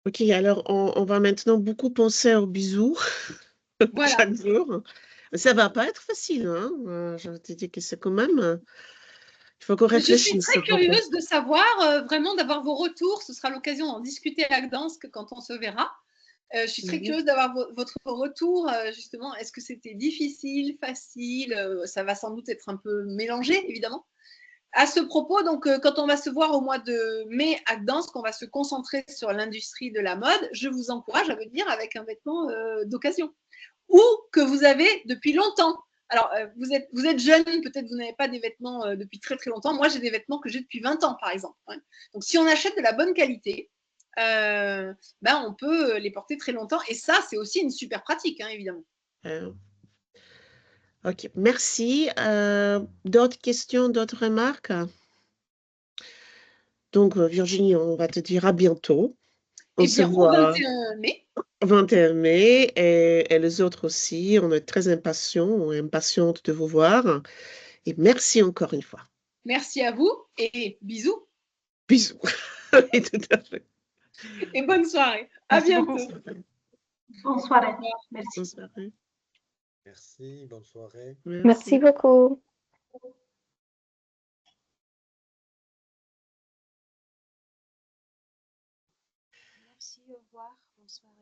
Ok, alors on va maintenant beaucoup penser aux bisous Voilà. chaque jour. Ça va pas être facile, hein? Je te dis que c'est quand même. Il faut qu'on Je suis réfléchisse. très curieuse de savoir, vraiment d'avoir vos retours. Ce sera l'occasion d'en discuter à Gdansk quand on se verra. Je suis très curieuse d'avoir votre retour, justement. Est-ce que c'était difficile, facile? Ça va sans doute être un peu mélangé, évidemment. À ce propos, donc, quand on va se voir au mois de mai à Gdansk, on va se concentrer sur l'industrie de la mode. Je vous encourage à venir avec un vêtement d'occasion ou que vous avez depuis longtemps. Alors, vous êtes jeune, peut-être vous n'avez pas des vêtements depuis très très longtemps. Moi, j'ai des vêtements que j'ai depuis 20 ans, par exemple. Hein. Donc, si on achète de la bonne qualité, ben, on peut les porter très longtemps. Et ça, c'est aussi une super pratique, hein, évidemment. Ok, merci. D'autres questions, d'autres remarques? Donc, Virginie, on va te dire à bientôt. On Eh se bien, au voit 21 mai. 21 mai et les autres aussi. On est très impatients, impatientes de vous voir. Et merci encore une fois. Merci à vous et bisous. Bisous. Oui, tout à fait. Et bonne soirée. À Merci bientôt. beaucoup. Bonne soirée. Merci. Bonne soirée. Merci, bonne soirée. Merci beaucoup. Merci, au revoir, bonne soirée.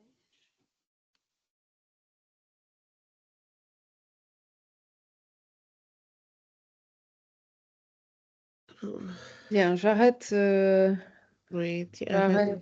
Bien, j'arrête. Oui, tu j'arrête. arrêtes.